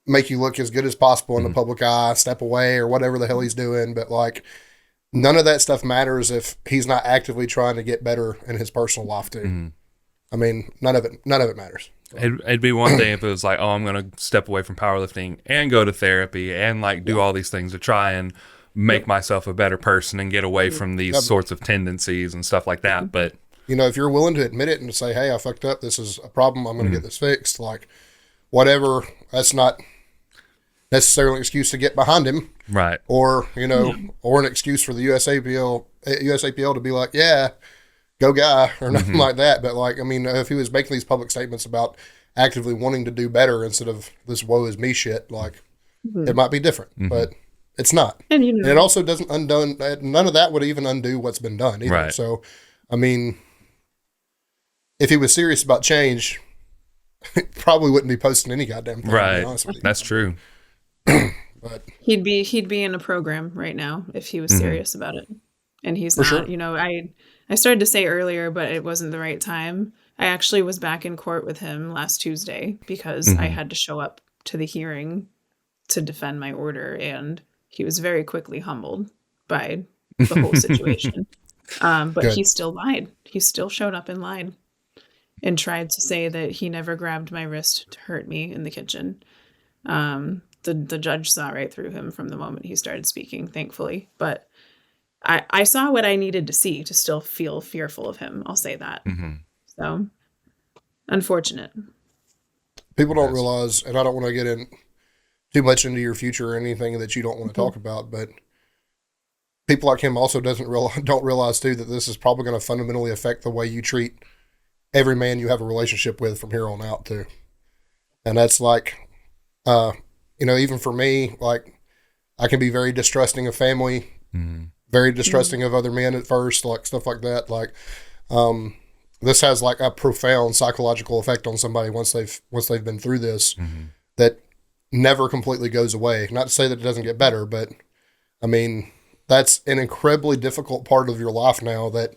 make you look as good as possible in the public eye, step away or whatever the hell he's doing. But like, none of that stuff matters if he's not actively trying to get better in his personal life too. I mean, none of it matters. It'd be one thing if it was like, oh, I'm going to step away from powerlifting and go to therapy and like do all these things to try and make myself a better person and get away from these sorts of tendencies and stuff like that. But you know, if you're willing to admit it and to say, hey, I fucked up, this is a problem, I'm going to get this fixed, like whatever, that's not, necessarily an excuse to get behind him, Right. or or an excuse for the USAPL to be like, yeah, go guy, or nothing like that. But like, I mean, if he was making these public statements about actively wanting to do better instead of this woe is me shit, like it might be different, but it's not. And And it also doesn't undo, none of that would even undo what's been done either. Right. So, I mean, if he was serious about change, he probably wouldn't be posting any goddamn thing. To Right. be honest with you. That's true. But he'd be in a program right now if he was serious about it. And he's not, sure. I started to say earlier, but it wasn't the right time. I actually was back in court with him last Tuesday because I had to show up to the hearing to defend my order, and he was very quickly humbled by the whole situation. But Good. he still lied. He still showed up and lied and tried to say that he never grabbed my wrist to hurt me in the kitchen. The judge saw right through him from the moment he started speaking, thankfully. But I saw what I needed to see to still feel fearful of him. I'll say that. So, unfortunate. people don't realize, and I don't want to get in too much into your future or anything that you don't want to talk about, but people like him also don't realize too that this is probably going to fundamentally affect the way you treat every man you have a relationship with from here on out too. And that's like, even for me, like I can be very distrusting of family, very distrusting of other men at first, like stuff like that. Like, this has like a profound psychological effect on somebody once they've been through this that never completely goes away. Not to say that it doesn't get better, but I mean, that's an incredibly difficult part of your life now that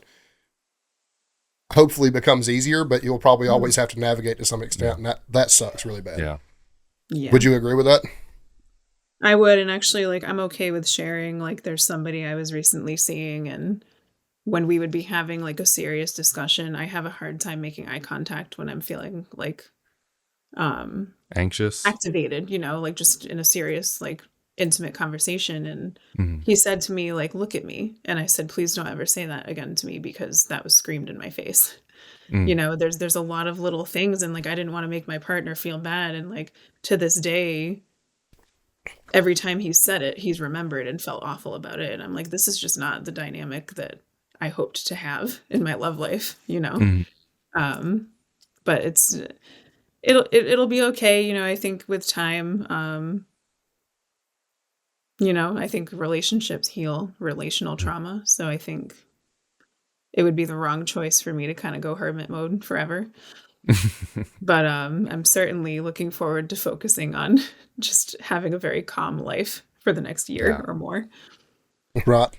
hopefully becomes easier, but you'll probably always have to navigate to some extent. And that sucks really bad. Yeah. Would you agree with that? I would. And actually, like, I'm okay with sharing, like, there's somebody I was recently seeing, and when we would be having like a serious discussion, I have a hard time making eye contact when I'm feeling like Anxious. activated, like just in a serious, like intimate conversation. And he said to me, like, look at me. And I said, please don't ever say that again to me, because that was screamed in my face. There's a lot of little things, and like I didn't want to make my partner feel bad. And like to this day, every time he said it, he's remembered and felt awful about it. And I'm like, this is just not the dynamic that I hoped to have in my love life, but it'll be okay. I think with time, I think relationships heal relational trauma. So I think it would be the wrong choice for me to kind of go hermit mode forever. But I'm certainly looking forward to focusing on just having a very calm life for the next year or more. Right.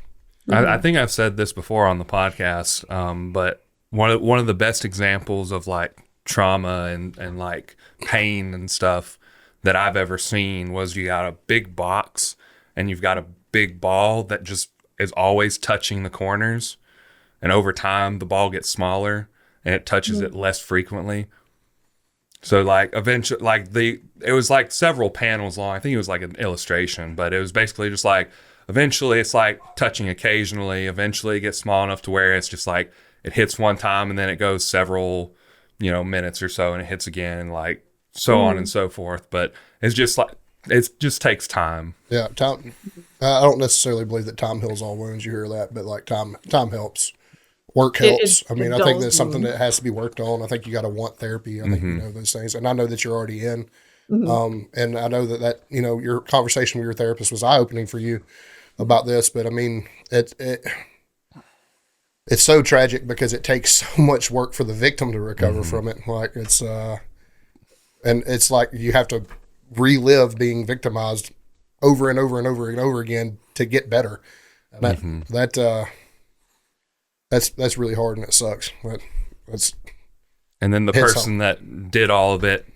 I think I've said this before on the podcast, but one of the best examples of like trauma and like pain and stuff that I've ever seen was you got a big box and you've got a big ball that just is always touching the corners, and over time the ball gets smaller and it touches it less frequently. So like eventually, like it was like several panels long. I think it was like an illustration, but it was basically just like, eventually it's like touching occasionally. Eventually it gets small enough to where it's just like it hits one time and then it goes several, minutes or so and it hits again, like so on and so forth. But it's just like, it just takes time. Yeah. Time. I don't necessarily believe that time heals all wounds. You hear that, but like time helps. Work helps. I think that's something that has to be worked on. I think you got to want therapy. I think, those things. And I know that you're already in. And I know that, your conversation with your therapist was eye-opening for you about this, but I mean, it's so tragic because it takes so much work for the victim to recover from it. Like it's, and it's like you have to relive being victimized over and over and over and over again to get better. And that's really hard and it sucks. But and then the person that did all of it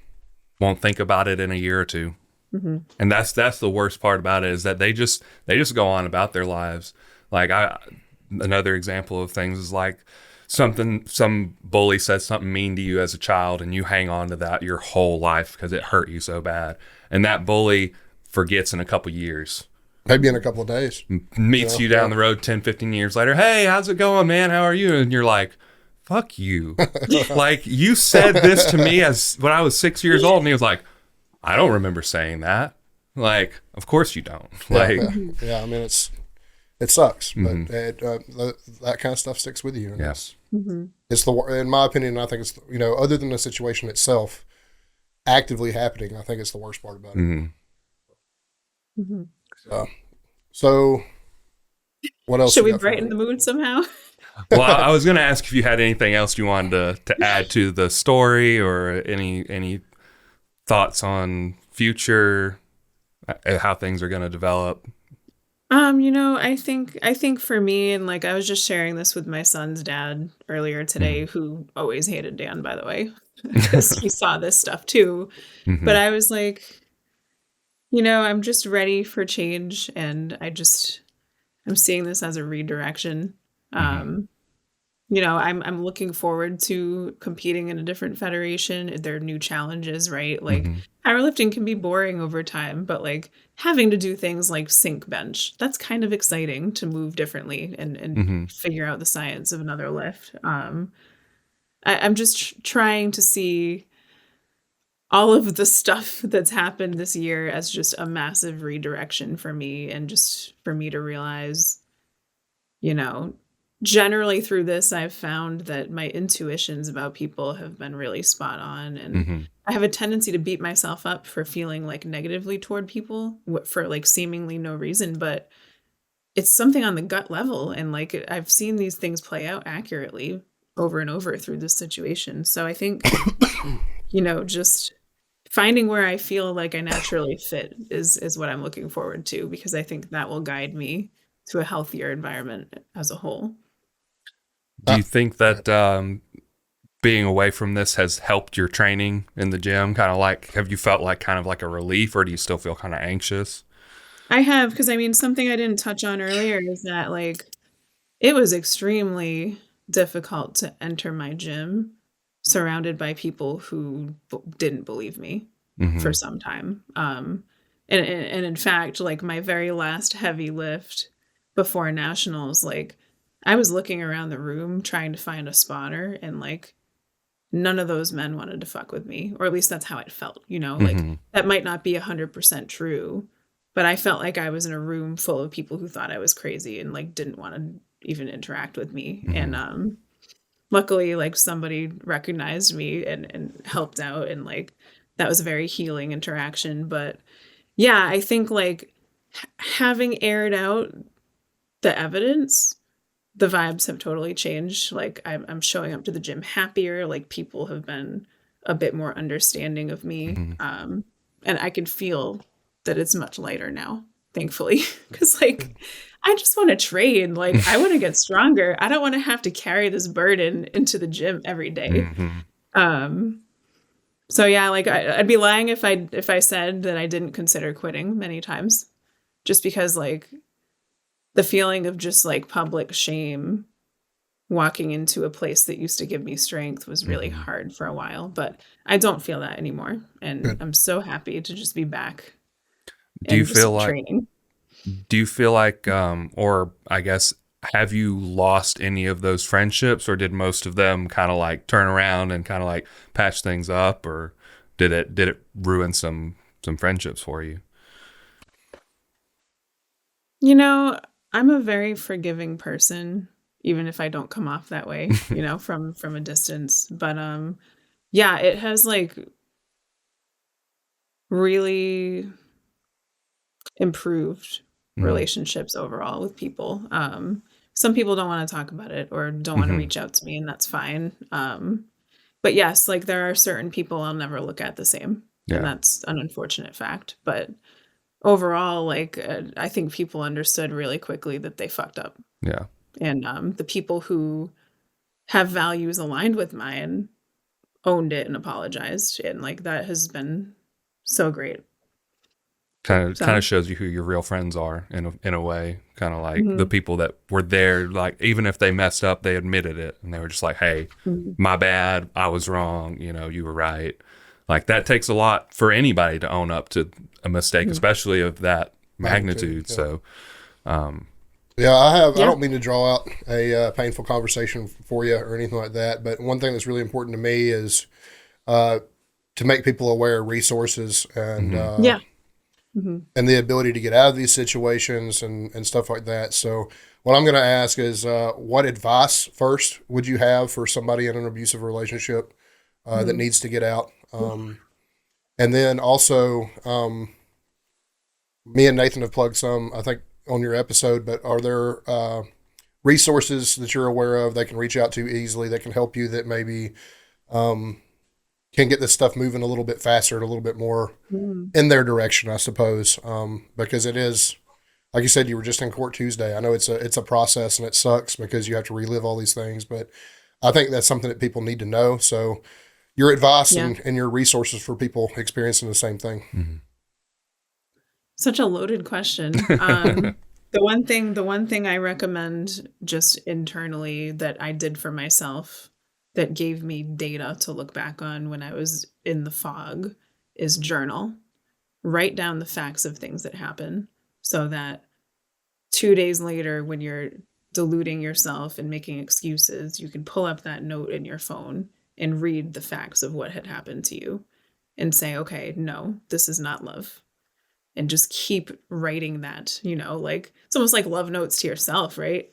won't think about it in a year or two. And that's the worst part about it, is that they just go on about their lives. Like another example of things is like some bully says something mean to you as a child and you hang on to that your whole life because it hurt you so bad. And that bully forgets in a couple years. Maybe in a couple of days. Meets you down the road 10, 15 years later. Hey, how's it going, man? How are you? And you're like, fuck you. Like, you said this to me when I was 6 years old. And he was like, I don't remember saying that. Like, of course you don't. Yeah, Like, yeah. I mean, it sucks, but that kind of stuff sticks with you. And yes. it's in my opinion, I think it's, other than the situation itself actively happening, I think it's the worst part about it. So what else? Should you we got for me? brighten the mood somehow? Well, I was going to ask if you had anything else you wanted to add to the story, or any thoughts on future, how things are going to develop. I think for me, and like I was just sharing this with my son's dad earlier today, who always hated Dan, by the way, because he saw this stuff too. But I was like, I'm just ready for change, and I'm seeing this as a redirection. I'm looking forward to competing in a different federation. There are new challenges, right? Like powerlifting can be boring over time, but like having to do things like sink bench, that's kind of exciting to move differently and figure out the science of another lift. I'm just trying to see all of the stuff that's happened this year as just a massive redirection for me, and just for me to realize, generally through this, I've found that my intuitions about people have been really spot on. And I have a tendency to beat myself up for feeling like negatively toward people for like seemingly no reason, but it's something on the gut level. And like, I've seen these things play out accurately over and over through this situation. So I think, just finding where I feel like I naturally fit is what I'm looking forward to, because I think that will guide me to a healthier environment as a whole. Do you think that being away from this has helped your training in the gym? Kind of like, have you felt like kind of like a relief, or do you still feel kind of anxious? I have, because something I didn't touch on earlier is that like it was extremely difficult to enter my gym surrounded by people who didn't believe me for some time. And in fact, like my very last heavy lift before nationals, like I was looking around the room trying to find a spotter, and like none of those men wanted to fuck with me, or at least that's how it felt, like that might not be 100% true, but I felt like I was in a room full of people who thought I was crazy and like didn't want to even interact with me. And luckily, like somebody recognized me and helped out, and like that was a very healing interaction. But yeah, I think like having aired out the evidence, the vibes have totally changed. Like I'm showing up to the gym happier. Like people have been a bit more understanding of me. And I can feel that it's much lighter now, thankfully. Cause like, I just want to train. Like I want to get stronger. I don't want to have to carry this burden into the gym every day. So yeah, like I'd be lying if I said that I didn't consider quitting many times, just because like the feeling of just like public shame walking into a place that used to give me strength was really hard for a while, but I don't feel that anymore. And Good. I'm so happy to just be back. Do you feel like training. Do you feel like, or I guess, have you lost any of those friendships, or did most of them kind of like turn around and kind of like patch things up, or did it ruin some friendships for you? I'm a very forgiving person, even if I don't come off that way, from a distance. But yeah, it has like really improved relationships overall with people. Some people don't want to talk about it or don't want to reach out to me, and that's fine. But yes, like there are certain people I'll never look at the same, and that's an unfortunate fact. But overall, like I think people understood really quickly that they fucked up. Yeah. And the people who have values aligned with mine owned it and apologized, and like that has been so great. Kind of shows you who your real friends are in a way. Kind of like the people that were there, like even if they messed up, they admitted it, and they were just like, "Hey, my bad. I was wrong. You were right." Like that takes a lot for anybody to own up to a mistake, especially of that magnitude. Yeah. So, I don't mean to draw out a painful conversation for you or anything like that, but one thing that's really important to me is to make people aware of resources and and the ability to get out of these situations and stuff like that. So what I'm going to ask is, what advice first would you have for somebody in an abusive relationship that needs to get out? And then also, me and Nathan have plugged some, I think, on your episode, but are there resources that you're aware of they can reach out to easily that can help you, that maybe can get this stuff moving a little bit faster and a little bit more in their direction, I suppose, because it is, like you said, you were just in court Tuesday. I know it's a process and it sucks because you have to relive all these things, but I think that's something that people need to know. So your advice and your resources for people experiencing the same thing. Mm-hmm. Such a loaded question. The one thing I recommend just internally that I did for myself that gave me data to look back on when I was in the fog is journal. Write down the facts of things that happen so that 2 days later, when you're deluding yourself and making excuses, you can pull up that note in your phone and read the facts of what had happened to you and say, okay, no, this is not love. And just keep writing that, like it's almost like love notes to yourself, right?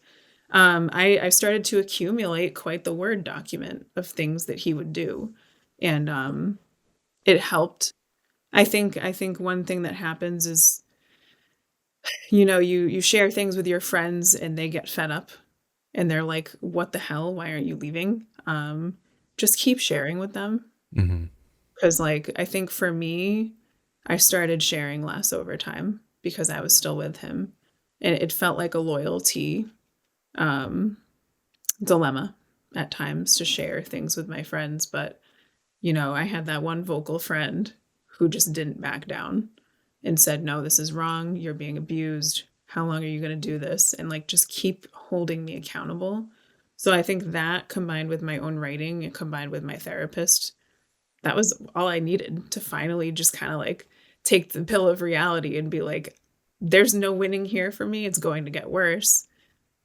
I started to accumulate quite the Word document of things that he would do. And it helped. I think one thing that happens is, you share things with your friends and they get fed up and they're like, what the hell? Why aren't you leaving? Just keep sharing with them. Because I think for me, I started sharing less over time because I was still with him. And it felt like a loyalty dilemma at times to share things with my friends. But, I had that one vocal friend who just didn't back down and said, no, this is wrong. You're being abused. How long are you going to do this? And just keep holding me accountable. So I think that combined with my own writing and combined with my therapist, that was all I needed to finally just kind of take the pill of reality and be like, there's no winning here for me. It's going to get worse,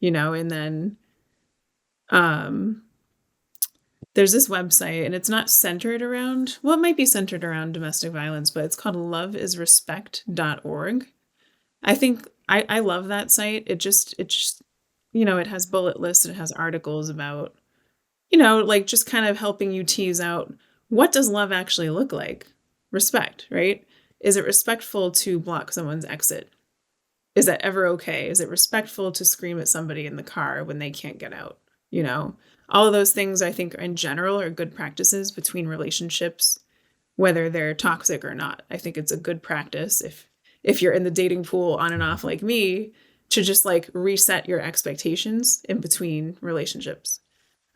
and then there's this website and it's not centered around, well, it might be centered around domestic violence, but it's called loveisrespect.org. I think I love that site. It just, it has bullet lists. It has articles about, just kind of helping you tease out, what does love actually look like? Respect, right? Is it respectful to block someone's exit? Is that ever okay? Is it respectful to scream at somebody in the car when they can't get out? All of those things I think in general are good practices between relationships, whether they're toxic or not. I think it's a good practice if you're in the dating pool on and off like me, to just reset your expectations in between relationships.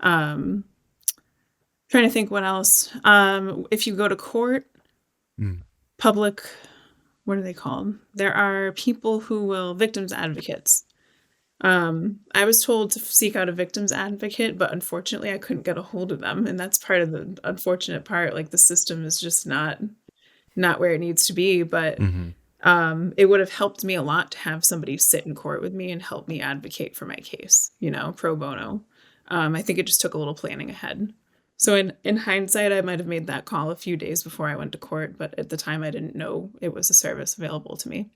Trying to think what else. If you go to court, public, what are they called? There are people who will, victims advocates. I was told to seek out a victims advocate, but unfortunately I couldn't get a hold of them. And that's part of the unfortunate part. The system is just not where it needs to be. But it would have helped me a lot to have somebody sit in court with me and help me advocate for my case, pro bono. I think it just took a little planning ahead. So in hindsight, I might have made that call a few days before I went to court, but at the time I didn't know it was a service available to me.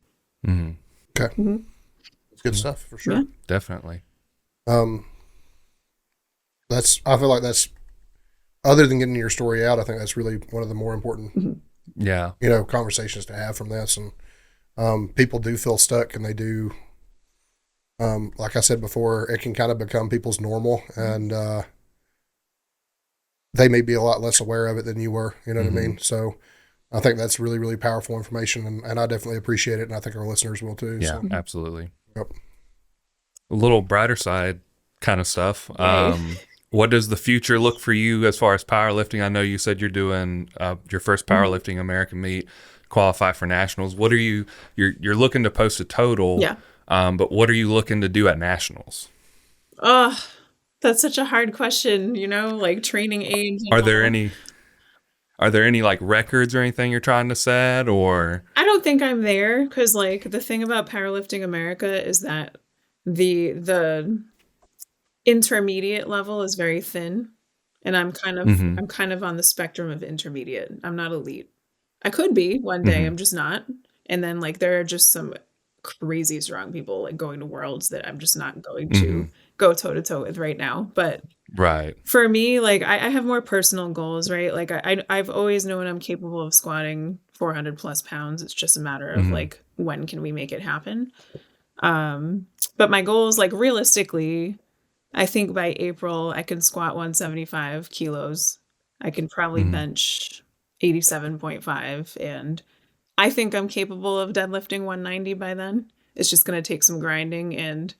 Okay. It's good stuff for sure. Yeah. Definitely. I feel like that's, other than getting your story out, I think that's really one of the more important, conversations to have from this. And people do feel stuck, and they do, like I said before, it can kind of become people's normal, and they may be a lot less aware of it than you were, what I mean? So I think that's really, really powerful information, and I definitely appreciate it, and I think our listeners will too. Yeah, so. Absolutely. Yep. A little brighter side kind of stuff. What does the future look for you as far as powerlifting? I know you said you're doing your first powerlifting American meet, qualify for nationals. What are you're looking to post a total, but what are you looking to do at nationals? Oh, that's such a hard question, training age. Are there any records or anything you're trying to set, or? I don't think I'm there, because the thing about Powerlifting America is that the intermediate level is very thin, and I'm kind of on the spectrum of intermediate. I'm not elite. I could be one day. I'm just not. And then like there are just some crazy strong people like going to worlds that I'm just not going Mm-hmm. to go toe to toe with right now. But Right. for me, like I have more personal goals, right? Like I've always known I'm capable of squatting 400 plus pounds. It's just a matter of Mm-hmm. like when can we make it happen? But my goals, like realistically, I think by April I can squat 175 kilos. I can probably Mm-hmm. bench 87.5, and I think I'm capable of deadlifting 190 by then. It's just going to take some grinding and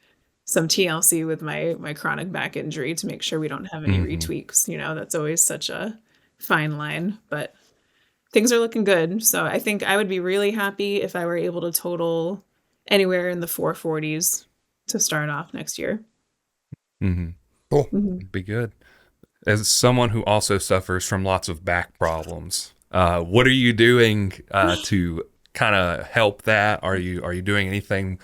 some TLC with my chronic back injury to make sure we don't have any Mm-hmm. retweaks. You know, that's always such a fine line, but things are looking good. So I think I would be really happy if I were able to total anywhere in the 440s to start off next year. Mm-hmm. Cool. Be good. As someone who also suffers from lots of back problems, what are you doing to kind of help that? Are you doing anything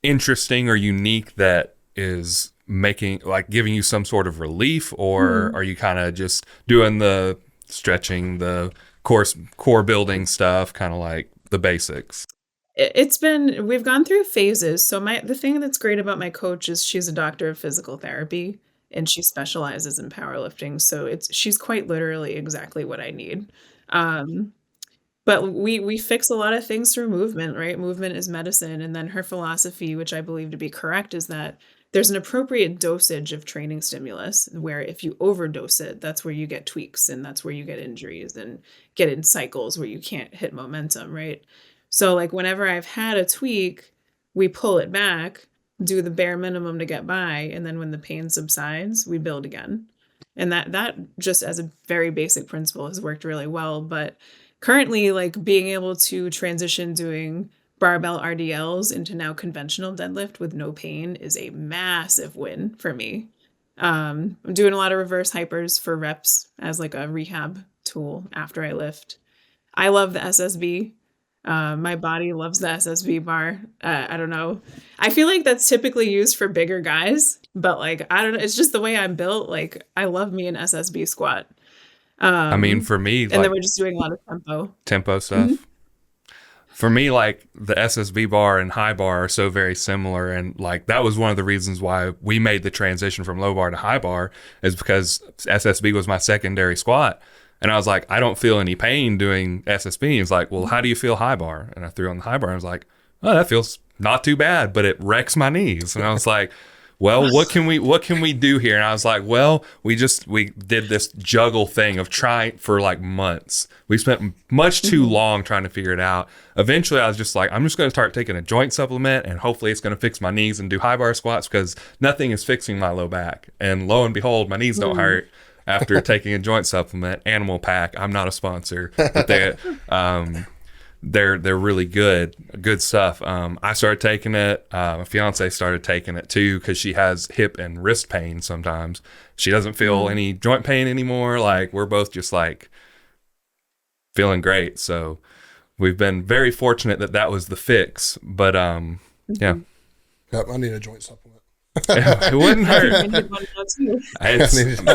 interesting or unique that is making like giving you some sort of relief, or are you kind of just doing the stretching, the core building stuff, kind of like the basics? We've gone through phases. So the thing that's great about my coach is she's a doctor of physical therapy and she specializes in powerlifting. So she's quite literally exactly what I need. Um, but we fix a lot of things through movement, right? Movement is medicine. And then her philosophy, which I believe to be correct, is that there's an appropriate dosage of training stimulus where if you overdose it, that's where you get tweaks and that's where you get injuries and get in cycles where you can't hit momentum, right? So like whenever I've had a tweak, we pull it back, do the bare minimum to get by, and then when the pain subsides, we build again. And that just as a very basic principle has worked really well. But currently, like being able to transition doing barbell RDLs into now conventional deadlift with no pain is a massive win for me. I'm doing a lot of reverse hypers for reps as like a rehab tool after I lift. I love the SSB. My body loves the SSB bar. I don't know. I feel like that's typically used for bigger guys, but like I don't know. It's just the way I'm built. Like I love me an SSB squat. I mean, for me, And then like we're just doing a lot of tempo. tempo stuff. For me, like the SSB bar and high bar are so very similar, and like that was one of the reasons why we made the transition from low bar to high bar, is because SSB was my secondary squat. And I was like, I don't feel any pain doing SSB. He's like, well, how do you feel high bar? And I threw on the high bar and I was like, oh, that feels not too bad, but it wrecks my knees. And I was like, well, what can we do here? And I was like, well, we did this juggle thing of trying for like months. We spent much too long trying to figure it out. Eventually I was just like, I'm just going to start taking a joint supplement and hopefully it's going to fix my knees and do high bar squats because nothing is fixing my low back. And lo and behold, my knees don't hurt after taking a joint supplement. Animal Pack, I'm not a sponsor, but they're really good stuff. I started taking it. My fiance started taking it too because she has hip and wrist pain sometimes. She doesn't feel any joint pain anymore. Like we're both just like feeling great. So we've been very fortunate that was the fix. But yeah, Yep, I need a joint supplement. it wouldn't I hurt. need one now too. I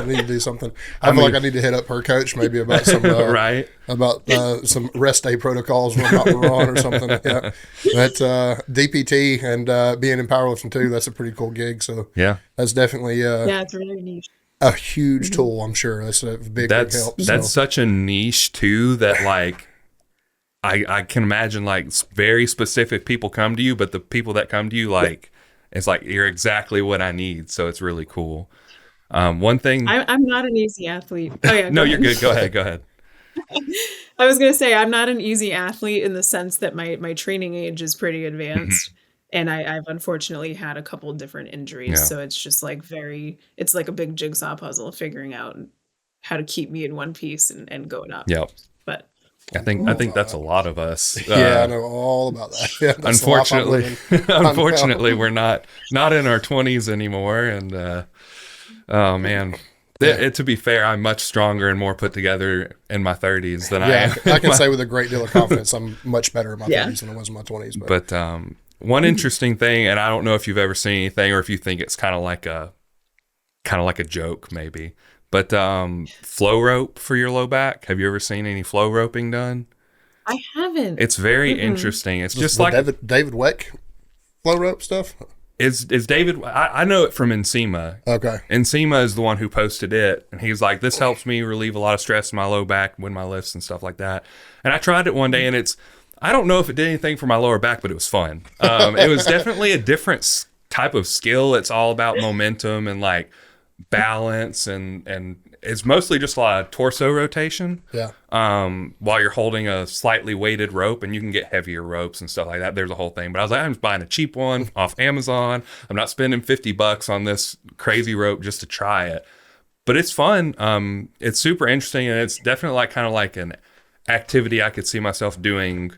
need to do something. I feel like I need to hit up her coach maybe about some Right. about some rest day protocols we're on or something. Yeah, that's DPT and being in powerlifting too. That's a pretty cool gig. So Yeah. that's definitely Yeah, it's really niche. a huge tool. I'm sure that's a big help. That's such a niche too that like I can imagine like very specific people come to you, but the people that come to you like it's like you're exactly what I need. So it's really cool. One thing. I'm not an easy athlete. Oh yeah. No, go you're ahead. good. Go ahead. Go ahead. I was gonna say I'm not an easy athlete in the sense that my training age is pretty advanced. And I've unfortunately had a couple different injuries. Yeah. So it's just like it's like a big jigsaw puzzle figuring out how to keep me in one piece and going up. Yep. But I think that's a lot of us. Yeah, I know all about that. Yeah, that's the life I'm living. Unfortunately, we're not in our 20s anymore. And oh man, to be fair, I'm much stronger and more put together in my 30s than I am. I can say with a great deal of confidence I'm much better in my 30s than I was in my 20s. But one interesting thing, and I don't know if you've ever seen anything or if you think it's kind of like a joke maybe, but flow rope for your low back. Have you ever seen any flow roping done? I haven't. It's very interesting. It's just The like David Weck flow rope stuff. is David. I know it from Ensema. Okay. Ensema is the one who posted it, and he's like, "This helps me relieve a lot of stress in my low back when my lifts and stuff like that." And I tried it one day, and I don't know if it did anything for my lower back, but it was fun. It was definitely a different type of skill. It's all about momentum and like balance, and it's mostly just a lot of torso rotation. Yeah. While you're holding a slightly weighted rope, and you can get heavier ropes and stuff like that. There's a whole thing. But I was like, I'm just buying a cheap one off Amazon. I'm not spending $50 on this crazy rope just to try it. But it's fun. It's super interesting, and it's definitely like kind of like an activity I could see myself doing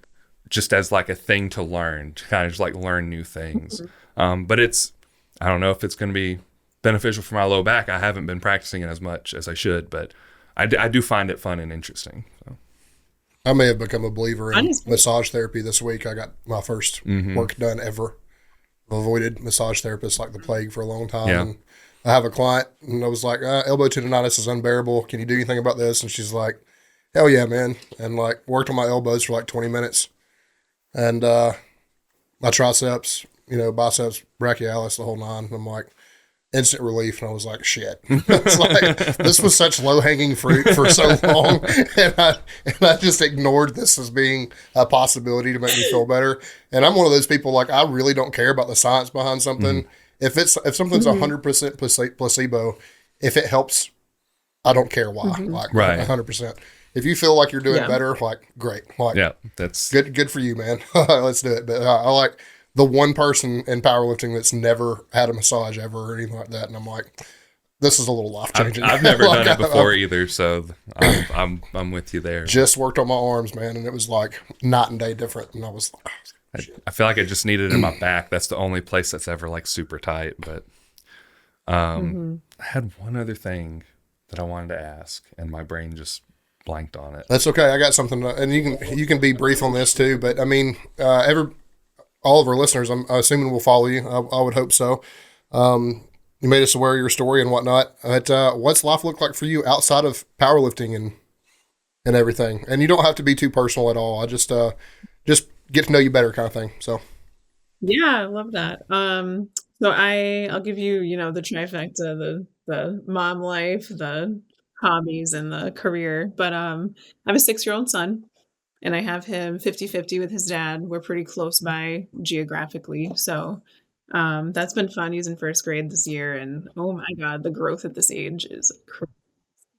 just as like a thing to learn, to kind of just like learn new things. But I don't know if it's going to be beneficial for my low back. I haven't been practicing it as much as I should, but I do find it fun and interesting. So. I may have become a believer in massage therapy this week. I got my first work done ever. I've avoided massage therapists like the plague for a long time. Yeah. And I have a client, and I was like, elbow tendonitis is unbearable. Can you do anything about this? And she's like, hell yeah, man. And like worked on my elbows for like 20 minutes. And my triceps, biceps, brachialis, the whole nine. I'm like, instant relief. And I was like, shit. It's like, this was such low hanging fruit for so long. And I just ignored this as being a possibility to make me feel better. And I'm one of those people, like, I really don't care about the science behind something. If something's 100% placebo, if it helps, I don't care why. Like, right. 100%. If you feel like you're doing better, like, great. Like, that's good for you, man. Let's do it. But I like the one person in powerlifting that's never had a massage ever or anything like that. And I'm like, this is a little life changing. I've never done it before either. So I'm with you there. Just worked on my arms, man. And it was like night and day different. And I was like, I feel like I just need it in my back. That's the only place that's ever like super tight. But I had one other thing that I wanted to ask, and my brain just blanked on it. That's okay. I got something, and you can be brief on this too. But I mean, all of our listeners, I'm assuming will follow you. I would hope so. You made us aware of your story and whatnot. But what's life look like for you outside of powerlifting and everything? And you don't have to be too personal at all. I just get to know you better, kind of thing. So. Yeah, I love that. So I'll give you, the trifecta, the mom life, the hobbies, and the career. But I have a 6-year-old son, and I have him 50-50 with his dad. We're pretty close by geographically. So that's been fun. He's in first grade this year, and oh my God, the growth at this age is crazy.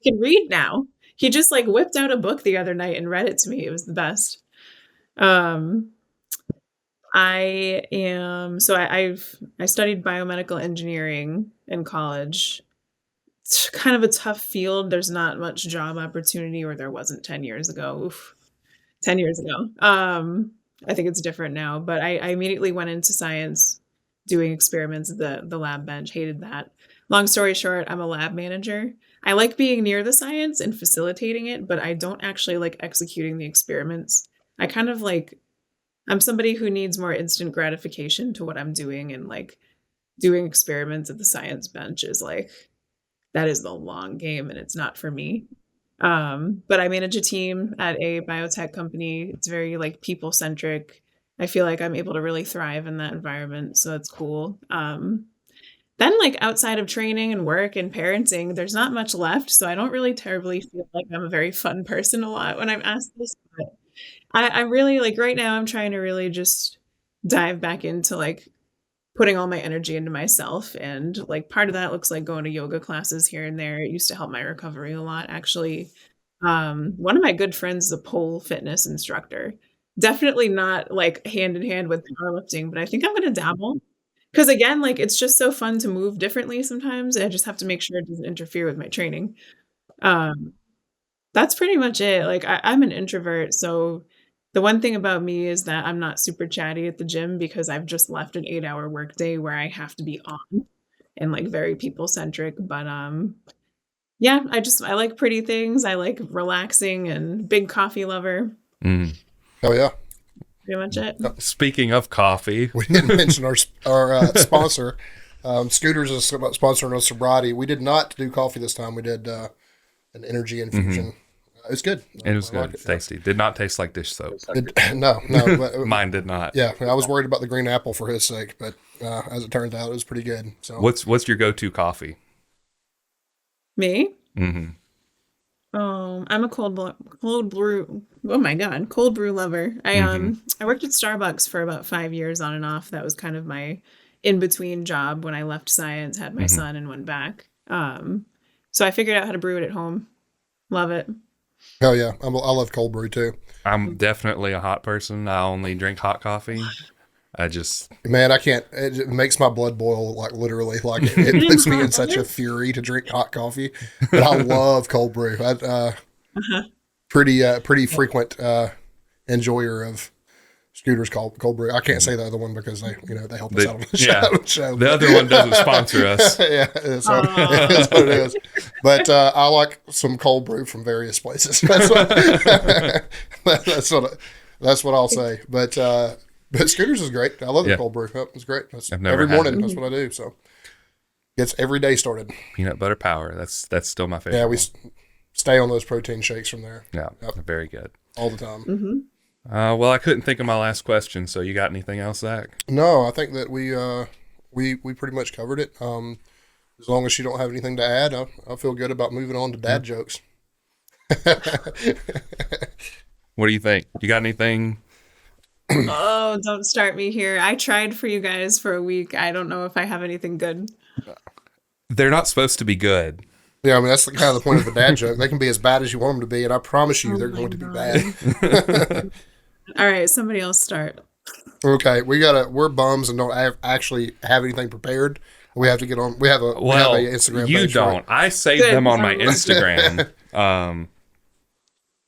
He can read now. He just like whipped out a book the other night and read it to me. It was the best. I studied biomedical engineering in college. It's kind of a tough field. There's not much job opportunity, or there wasn't 10 years ago. Oof, 10 years ago. I think it's different now, but I immediately went into science, doing experiments at the lab bench. Hated that. Long story short, I'm a lab manager. I like being near the science and facilitating it, but I don't actually like executing the experiments. I kind of like, I'm somebody who needs more instant gratification to what I'm doing, and like doing experiments at the science bench is like, that is the long game, and it's not for me. But I manage a team at a biotech company. It's very like people centric. I feel like I'm able to really thrive in that environment. So that's cool. Then like outside of training and work and parenting, there's not much left. So I don't really terribly feel like I'm a very fun person a lot when I'm asked this. But I really like right now I'm trying to really just dive back into like putting all my energy into myself. And like part of that looks like going to yoga classes here and there. It used to help my recovery a lot, actually. One of my good friends is a pole fitness instructor. Definitely not like hand in hand with powerlifting, but I think I'm going to dabble. Because again, like it's just so fun to move differently sometimes. I just have to make sure it doesn't interfere with my training. That's pretty much it. Like I'm an introvert, so the one thing about me is that I'm not super chatty at the gym because I've just left an 8-hour workday where I have to be on and like very people centric. But yeah, I like pretty things. I like relaxing, and big coffee lover. Oh yeah. Pretty much it. Speaking of coffee, we didn't mention our sponsor. Scooters is sponsoring our sobriety. We did not do coffee this time. We did an energy infusion. It's good. It was I like good. it. Tasty. Did not taste like dish soap. No. But, Mine did not. yeah, I was worried about the green apple for his sake, but as it turns out, it was pretty good. So What's your go-to coffee? Me? Mm-hmm. I'm a cold brew. Oh my God, cold brew lover. I worked at Starbucks for about 5 years on and off. That was kind of my in between job when I left science, had my son, and went back. So I figured out how to brew it at home. Love it. hell yeah, I love cold brew too. I'm definitely a hot person. I only drink hot coffee. Man, I can't. It makes my blood boil, like literally. Like it puts me in such a fury to drink hot coffee. But I love cold brew. Pretty frequent enjoyer of Scooter's cold brew. I can't say the other one because they help us out on the show. The other one doesn't sponsor us. Yeah, that's what it is. But I like some cold brew from various places. That's what I'll say. But Scooter's is great. I love the cold brew. It's great. Every morning, that's what I do. So gets every day started. Peanut butter power. That's still my favorite. Yeah, we stay on those protein shakes from there. Yeah, very good. All the time. Mm-hmm. Well, I couldn't think of my last question. So you got anything else, Zach? No, I think that we pretty much covered it. As long as you don't have anything to add, I feel good about moving on to dad jokes. What do you think? You got anything? Oh, don't start me here. I tried for you guys for a week. I don't know if I have anything good. They're not supposed to be good. Yeah, I mean, that's the kind of the point of a dad joke. They can be as bad as you want them to be, and I promise you they're going to be bad. All right, somebody else start. Okay, we're bums and don't actually have anything prepared. We have to get on. We have a Instagram page. You don't. I saved them on my Instagram.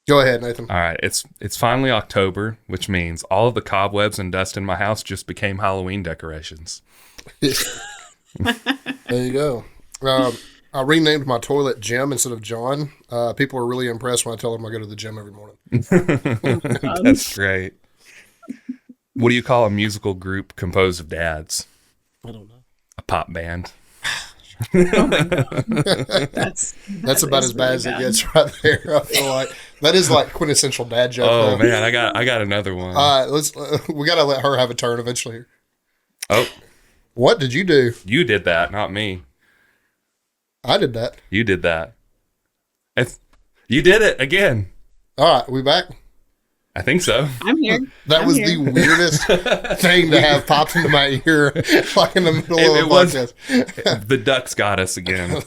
Go ahead, Nathan. All right, it's finally October, which means all of the cobwebs and dust in my house just became Halloween decorations. There you go. I renamed my toilet Jim instead of John. People are really impressed when I tell them I go to the gym every morning. That's great. What do you call a musical group composed of dads? I don't know. A pop band. Oh my God. That's about as bad as it gets right there. I feel like that is like quintessential dad joke. Oh man, I got another one. We gotta let her have a turn eventually. Oh, what did you do? You did that, not me. I did that. You did that. You did it again. All right, we back? I think so. I'm here. That was the weirdest thing to have popped into my ear, like in the middle of a podcast. The ducks got us again.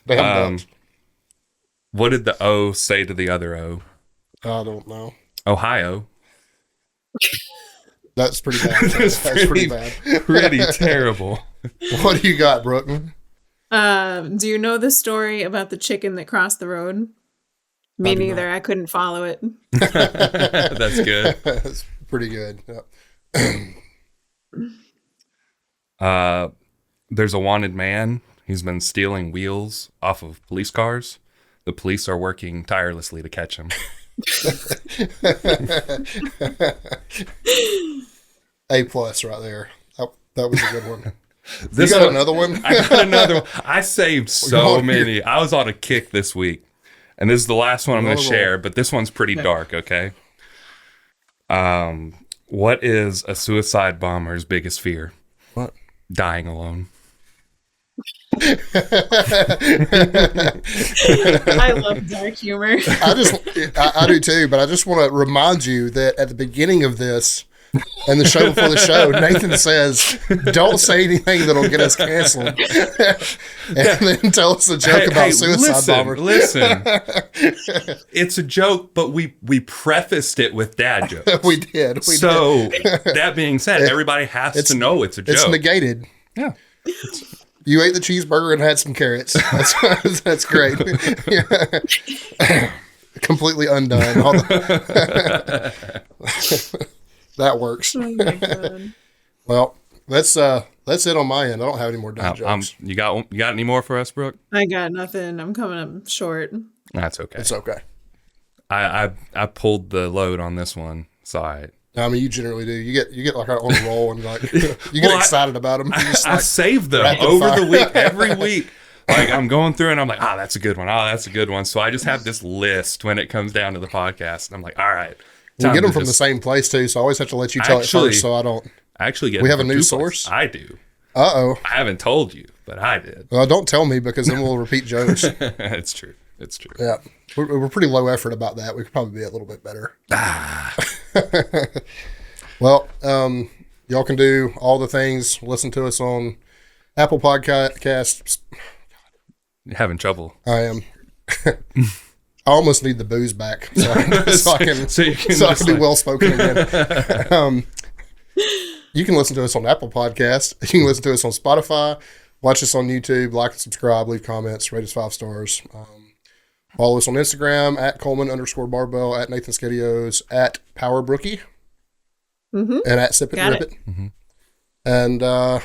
Damn ducks. What did the O say to the other O? I don't know. Ohio. That's pretty bad. That's pretty bad. Pretty terrible. What do you got, Brooke? Do you know the story about the chicken that crossed the road? Me neither. I couldn't follow it. That's good. That's pretty good. Yep. There's a wanted man. He's been stealing wheels off of police cars. The police are working tirelessly to catch him. A+ right there. That was a good one. This you got another one? I got another one. I saved so many. I was on a kick this week. And this is the last one I'm going to share, but this one's pretty dark, okay? What is a suicide bomber's biggest fear? What? Dying alone. I love dark humor. I do too, but I just want to remind you that at the beginning of this and the show before the show, Nathan says, don't say anything that'll get us canceled. And then tell us a joke about suicide bombers. Listen. It's a joke, but we prefaced it with dad jokes. We did. So, that being said, everybody has to know it's a joke. It's negated. Yeah. You ate the cheeseburger and had some carrots. That's great. Completely undone. That works. Oh my God. Well, that's it on my end. I don't have any more dad jokes. You got any more for us, Brooke? I got nothing. I'm coming up short. That's okay. It's okay. I pulled the load on this one. It's all right. I mean, you generally do. You get like on a roll and like you get excited about them. I save them over the week, every week. Like I'm going through and I'm like, that's a good one. Oh, that's a good one. So I just have this list when it comes down to the podcast. And I'm like, all right. We get them from the same place too, so I always have to let you tell it first so I don't. I actually get We them have a from new 2 source? places. I do. Uh-oh. I haven't told you, but I did. Well, don't tell me because then we'll repeat jokes. It's true. It's true. Yeah. We're pretty low effort about that. We could probably be a little bit better. Well, y'all can do all the things. Listen to us on Apple Podcasts. You're having trouble. I am. I almost need the booze back so I can be well spoken again. You can listen to us on Apple Podcasts. You can listen to us on Spotify. Watch us on YouTube. Like and subscribe. Leave comments. Rate us 5 stars. Follow us on Instagram at Coleman_Barbell, at Nathan Skedios, at PowerBrookie, and at Sip It and Rip It. Mm-hmm. And I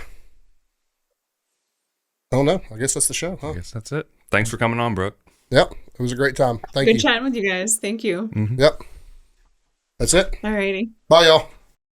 don't know. I guess that's the show. Huh? I guess that's it. Thanks for coming on, Brooke. Yep. It was a great time. Thank you. Good chatting with you guys. Thank you. Yep. That's it. All righty. Bye, y'all.